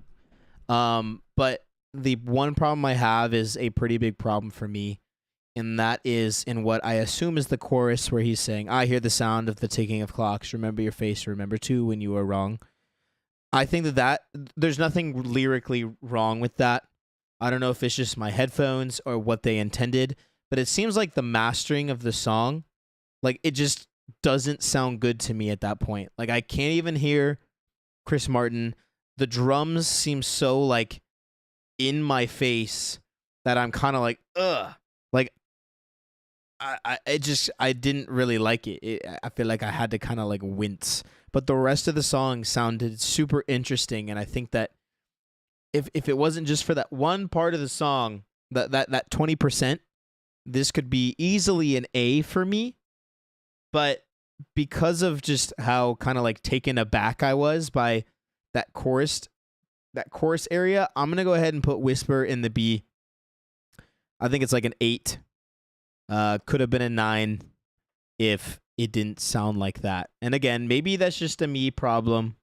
But the one problem I have is a pretty big problem for me, and that is in what I assume is the chorus where he's saying, "I hear the sound of the ticking of clocks. Remember your face. Remember too when you were wrong." I think that there's nothing lyrically wrong with that. I don't know if it's just my headphones or what they intended, but it seems like the mastering of the song, like it just doesn't sound good to me at that point. Like I can't even hear Chris Martin. The drums seem so like in my face that I'm kind of like, ugh. Like I didn't really like it. I feel like I had to kind of like wince. But the rest of the song sounded super interesting, and I think that if it wasn't just for that one part of the song, that 20%, this could be easily an A for me. But because of just how kind of like taken aback I was by that chorus area, I'm gonna go ahead and put Whisper in the B. I think it's like an 8. Could have been a 9 if it didn't sound like that. And again, maybe that's just a me problem,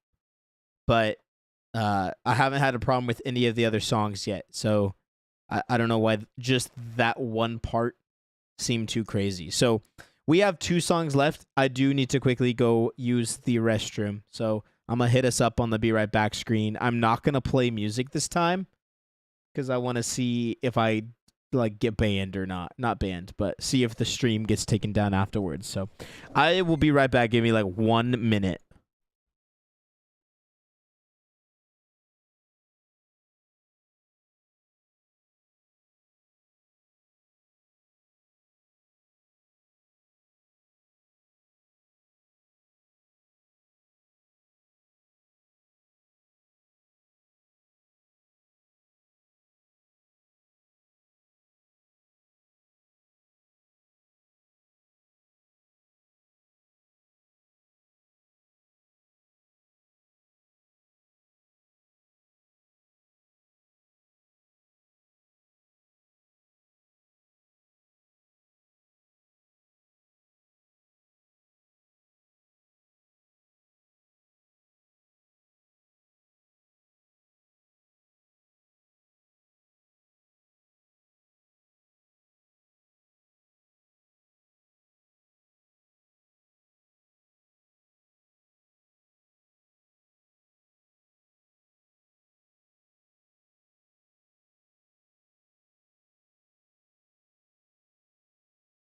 but I haven't had a problem with any of the other songs yet. So I don't know why just that one part seemed too crazy. So we have 2 songs left. I do need to quickly go use the restroom. So I'm going to hit us up on the Be Right Back screen. I'm not going to play music this time because I want to see if I like get banned or not banned, but see if the stream gets taken down afterwards. So I will be right back. Give me like 1 minute.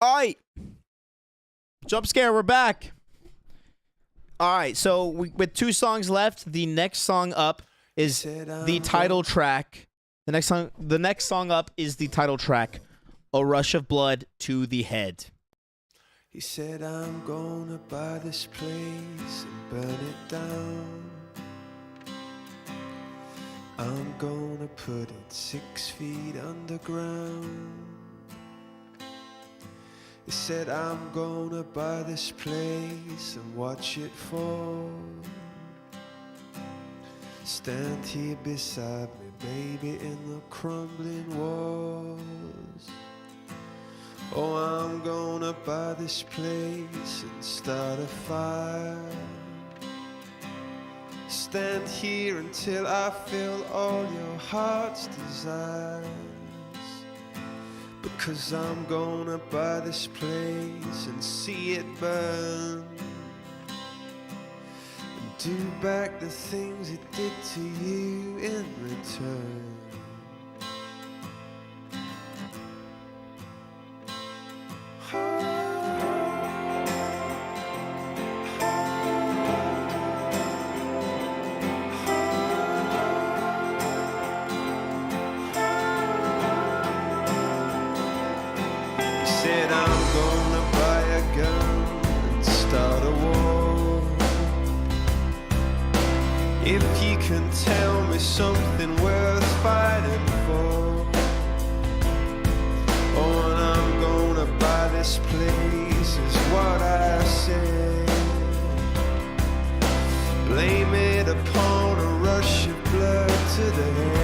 All right. Jump scare, we're back. All right, so with 2 songs left, the next song up is the title track. The next song up is the title track, A Rush of Blood to the Head. He said, I'm gonna buy this place and burn it down. I'm gonna put it 6 feet underground. He said, I'm gonna buy this place and watch it fall. Stand here beside me, baby, in the crumbling walls. Oh, I'm gonna buy this place and start a fire. Stand here until I fill all your heart's desires. Because I'm gonna buy this place and see it burn, and do back the things it did to you in return. Said I'm gonna buy a gun and start a war. If you can tell me something worth fighting for. Oh, and I'm gonna buy this place is what I said. Blame it upon a rush of blood to the head.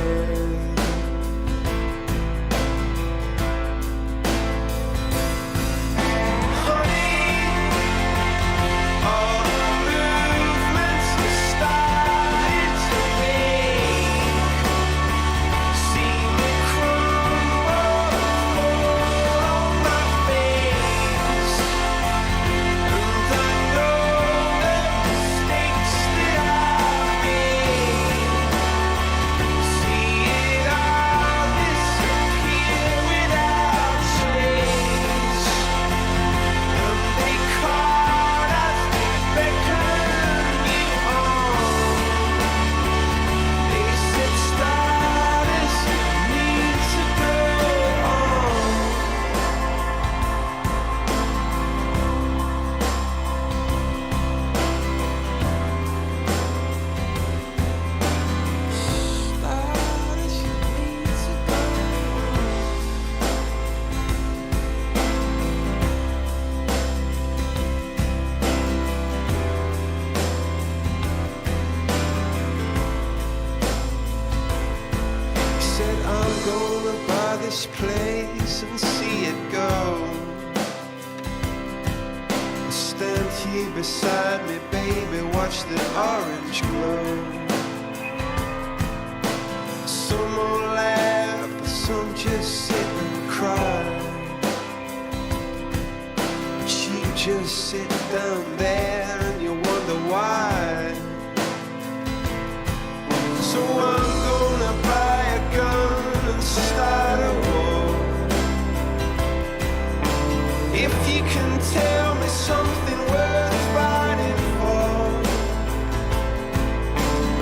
This place and see it go. Stand here beside me, baby, watch the orange glow. Some will laugh, some just sit and cry. But you just sit down there and you wonder why. So I'm gonna buy a gun and start a war. If you can tell me something worth fighting for,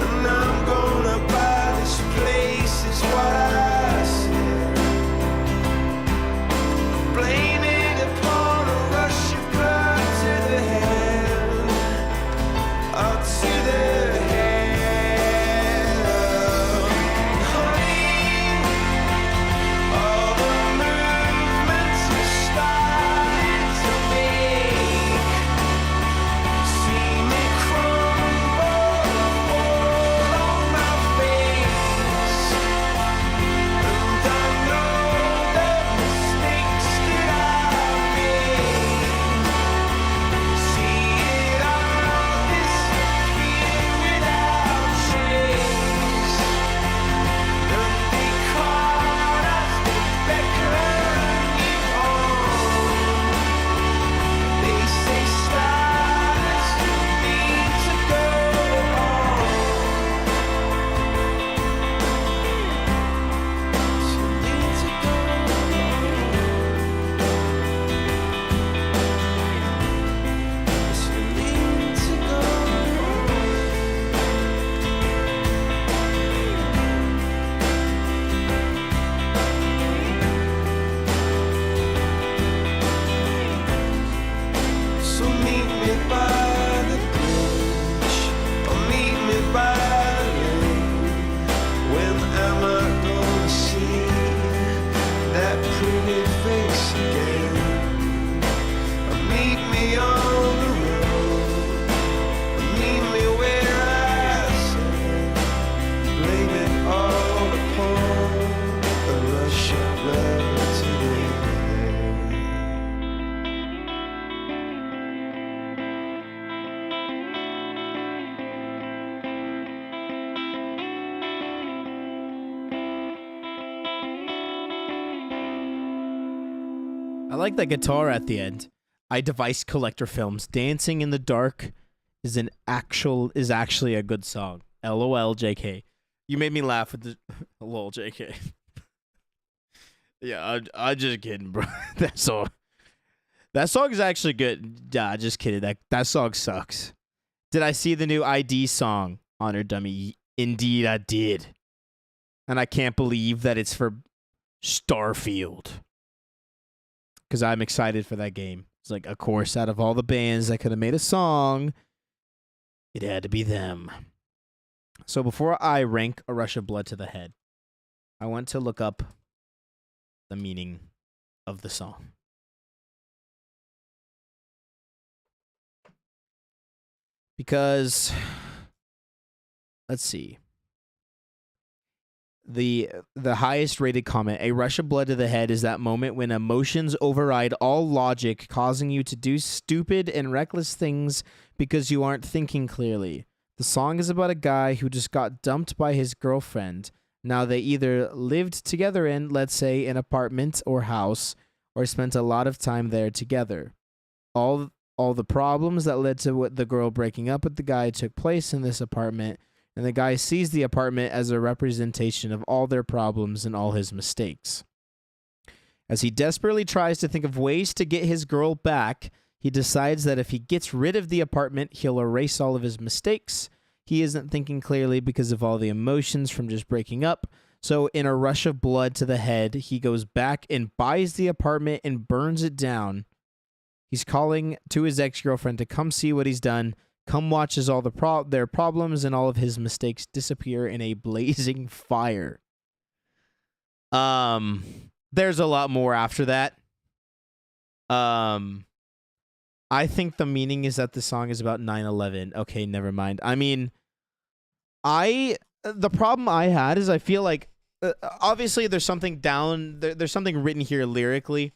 and I'm gonna buy this place is what I said. Blame it upon a rush of blood to the head, or to the head. blood to the head. I like that guitar at the end. I device collector films. Dancing in the Dark is actually a good song. LOL JK. You made me laugh with the lol JK. Yeah, I'm just kidding, bro. That song is actually good. Nah, just kidding. That song sucks. Did I see the new ID song, Honor Dummy? Indeed, I did. And I can't believe that it's for Starfield. Because I'm excited for that game. It's like, of course, out of all the bands that could have made a song, it had to be them. So before I rank A Rush of Blood to the Head, I want to look up the meaning of the song. Because, let's see. The highest rated comment, A Rush of Blood to the Head, is that moment when emotions override all logic, causing you to do stupid and reckless things because you aren't thinking clearly. The song is about a guy who just got dumped by his girlfriend. Now they either lived together in, let's say, an apartment or house, or spent a lot of time there together. All the problems that led to the girl breaking up with the guy took place in this apartment, and the guy sees the apartment as a representation of all their problems and all his mistakes. As he desperately tries to think of ways to get his girl back, he decides that if he gets rid of the apartment, he'll erase all of his mistakes. He isn't thinking clearly because of all the emotions from just breaking up. So in a rush of blood to the head, he goes back and buys the apartment and burns it down. He's calling to his ex-girlfriend to come see what he's done. Come watch as all their problems and all of his mistakes disappear in a blazing fire. There's a lot more after that. I think the meaning is that the song is about 9/11. Okay, never mind. I mean, the problem I had is I feel like obviously there's something there's something written here lyrically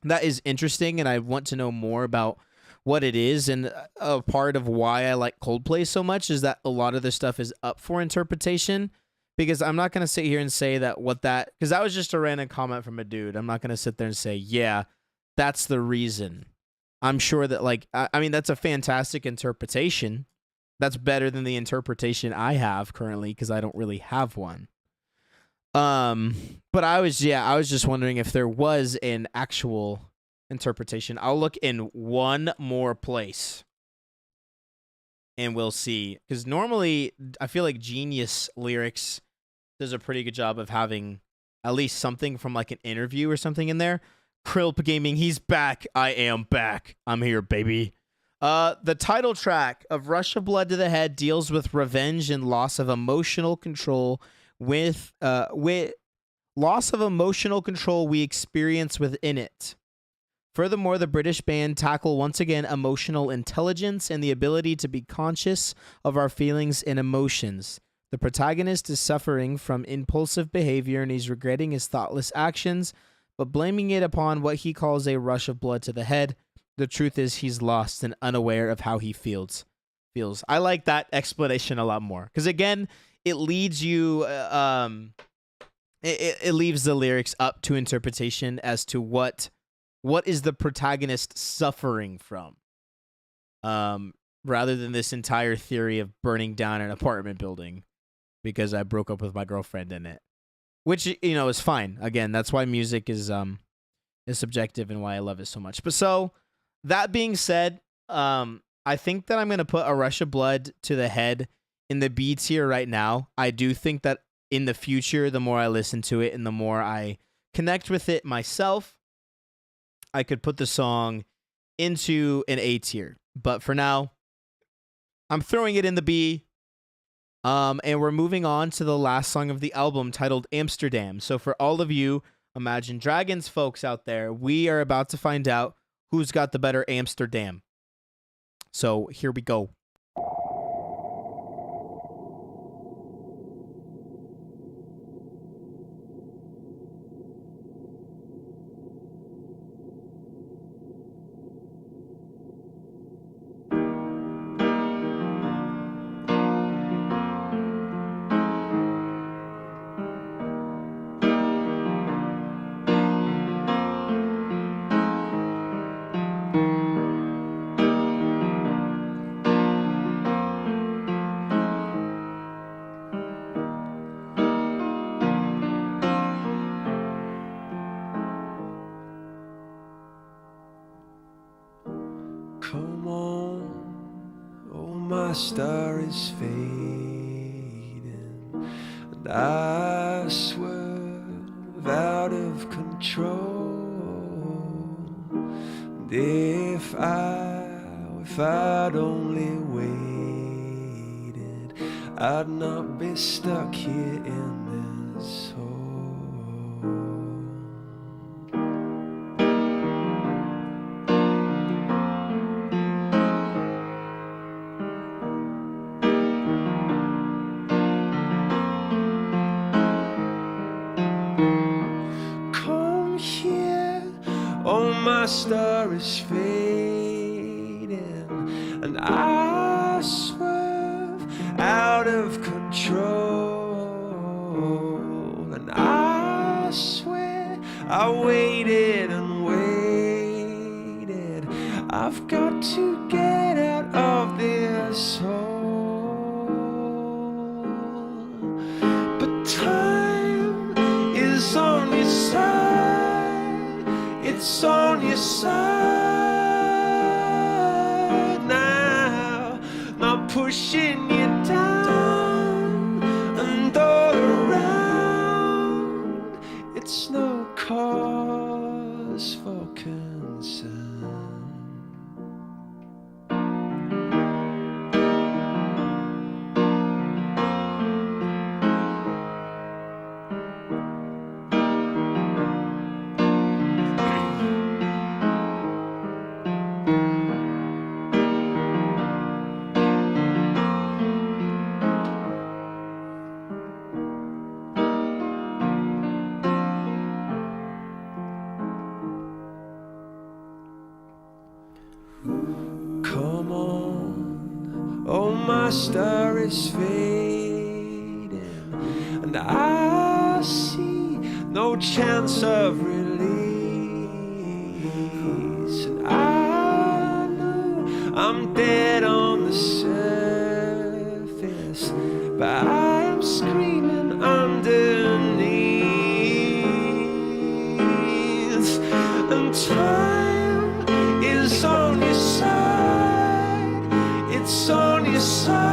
that is interesting, and I want to know more about what it is. And a part of why I like Coldplay so much is that a lot of this stuff is up for interpretation, because I'm not going to sit here and say that because that was just a random comment from a dude. I'm not going to sit there and say, yeah, that's the reason. I'm sure that, like, I mean, that's a fantastic interpretation. That's better than the interpretation I have currently, because I don't really have one. But I was just wondering if there was an actual interpretation. I'll look in one more place and we'll see. Because normally, I feel like Genius Lyrics does a pretty good job of having at least something from like an interview or something in there. Krilp Gaming, he's back. I am back. I'm here, baby. The title track of Rush of Blood to the Head deals with revenge and loss of emotional control with loss of emotional control we experience within it. Furthermore, the British band tackle once again emotional intelligence and the ability to be conscious of our feelings and emotions. The protagonist is suffering from impulsive behavior and he's regretting his thoughtless actions, but blaming it upon what he calls a rush of blood to the head. The truth is he's lost and unaware of how he feels. I like that explanation a lot more, because again, it leads you, it leaves the lyrics up to interpretation as to what is the protagonist suffering from, rather than this entire theory of burning down an apartment building because I broke up with my girlfriend in it. Which, you know, is fine. Again, that's why music is subjective and why I love it so much. But so, that being said, I think that I'm going to put A Rush of Blood to the Head in the B tier right now. I do think that in the future, the more I listen to it and the more I connect with it myself, I could put the song into an A tier. But for now, I'm throwing it in the B. And we're moving on to the last song of the album, titled Amsterdam. So for all of you Imagine Dragons folks out there, we are about to find out who's got the better Amsterdam. So here we go. my star is fading, and I swerve out of control. And if I'd only waited, I'd not be stuck here in this hole. Come here, oh my star is fading, and I swerve out of control. And I swear I waited and waited. I've got to get out of this hole. But time is on your side. It's on your side now, not pushing you down and all around. It's no cause for concern. Come on, oh my star is fading, and I see no chance of release. And I know I'm dead on the surface, but I am screaming underneath. And time is on your side. It's on your side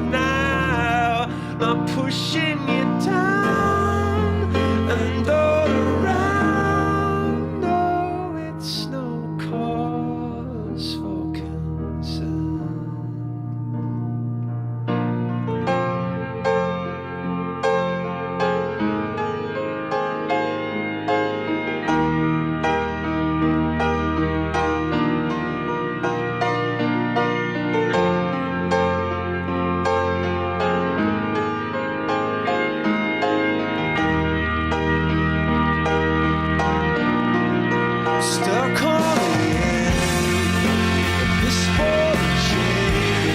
now, not pushing you down and all around. No, it's no cause for concern. Stuck on the end of this ball chain,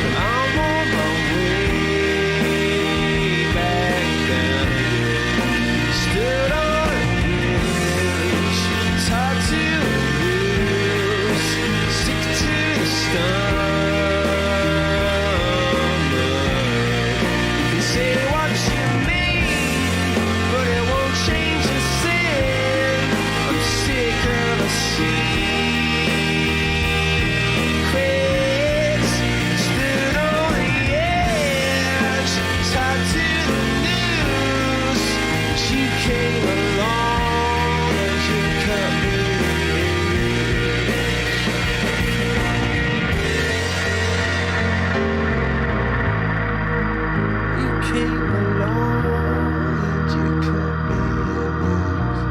and I'm on my way back down. Stood on a bridge, tied to a noose, stick to the stomach. You can say what you mean, but it won't change a thing. I'm sick of the secrets. Stood on the edge, tied to the noose. But you came along and you cut me loose. You came along and you cut me loose.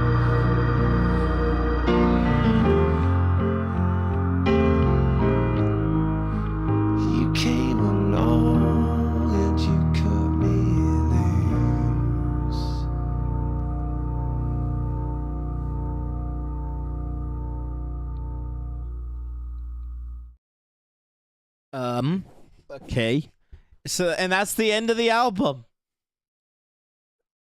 You came along and you cut me loose. Okay. So, and that's the end of the album.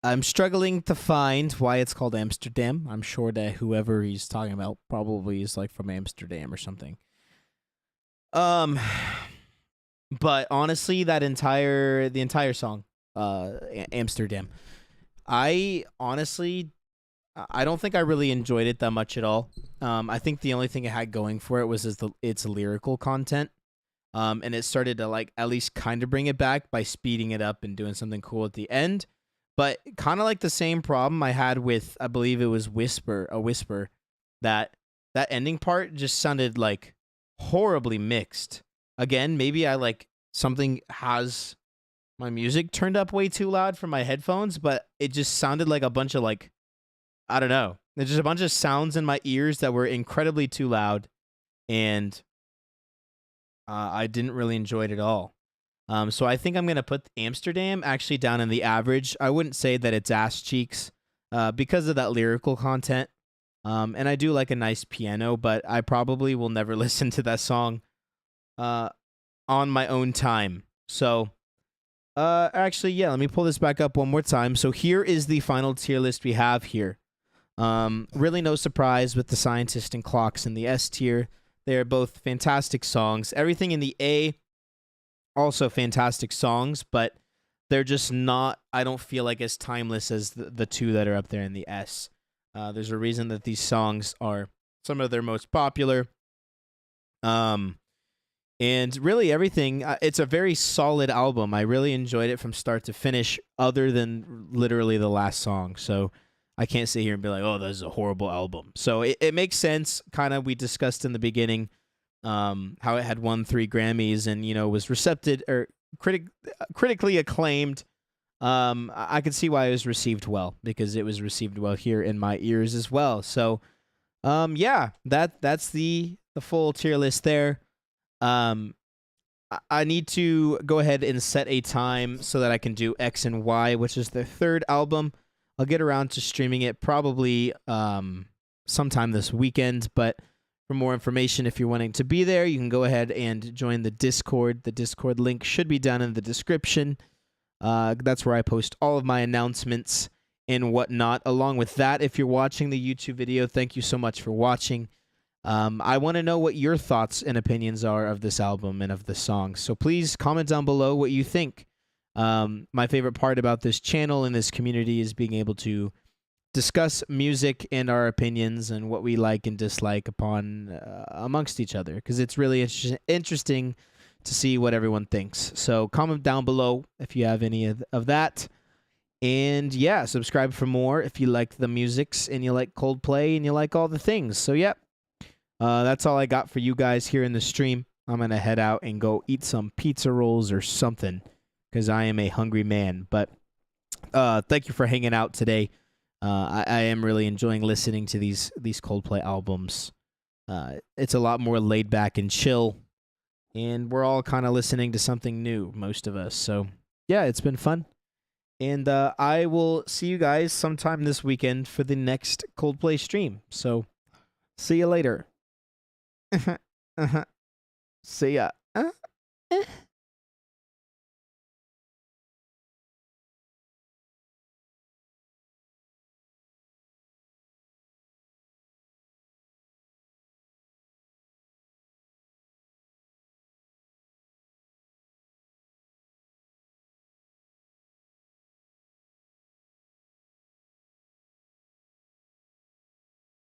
I'm struggling to find why it's called Amsterdam. I'm sure that whoever he's talking about probably is like from Amsterdam or something. But honestly, the entire song, Amsterdam, I honestly, I don't think I really enjoyed it that much at all. I think the only thing it had going for it was its lyrical content. And it started to like at least kind of bring it back by speeding it up and doing something cool at the end. But kind of like the same problem I had with, I believe it was Whisper, that ending part just sounded like horribly mixed. Again, maybe I like something has my music turned up way too loud for my headphones, but it just sounded like a bunch of like, I don't know. There's just a bunch of sounds in my ears that were incredibly too loud, and I didn't really enjoy it at all. So I think I'm going to put Amsterdam actually down in the average. I wouldn't say that it's ass cheeks because of that lyrical content. And I do like a nice piano, but I probably will never listen to that song on my own time. So actually, yeah, let me pull this back up one more time. So here is the final tier list we have here. Really no surprise with The Scientist and Clocks in the S tier. They are both fantastic songs. Everything in the A, also fantastic songs, but they're just not, I don't feel like, as timeless as the two that are up there in the S. There's a reason that these songs are some of their most popular. And really everything, it's a very solid album. I really enjoyed it from start to finish, other than literally the last song. So I can't sit here and be like, oh, this is a horrible album. So it makes sense, kind of, we discussed in the beginning, how it had won 3 Grammys and, was recepted or critically acclaimed. I could see why it was received well, because it was received well here in my ears as well. So, yeah, that's the full tier list there. I need to go ahead and set a time so that I can do X and Y, which is their 3rd album. I'll get around to streaming it probably sometime this weekend, but for more information, if you're wanting to be there, you can go ahead and join the Discord. The Discord link should be down in the description. That's where I post all of my announcements and whatnot. Along with that, if you're watching the YouTube video, thank you so much for watching. I want to know what your thoughts and opinions are of this album and of the songs. So please comment down below what you think. My favorite part about this channel and this community is being able to discuss music and our opinions and what we like and dislike upon amongst each other, because it's really interesting to see what everyone thinks. So comment down below if you have any of that. And yeah, subscribe for more if you like the musics and you like Coldplay and you like all the things. So yeah, that's all I got for you guys here in the stream. I'm going to head out and go eat some pizza rolls or something, because I am a hungry man. But thank you for hanging out today. I am really enjoying listening to these Coldplay albums. It's a lot more laid back and chill, and we're all kind of listening to something new, most of us. So yeah, it's been fun. And I will see you guys sometime this weekend for the next Coldplay stream. So see you later. See ya.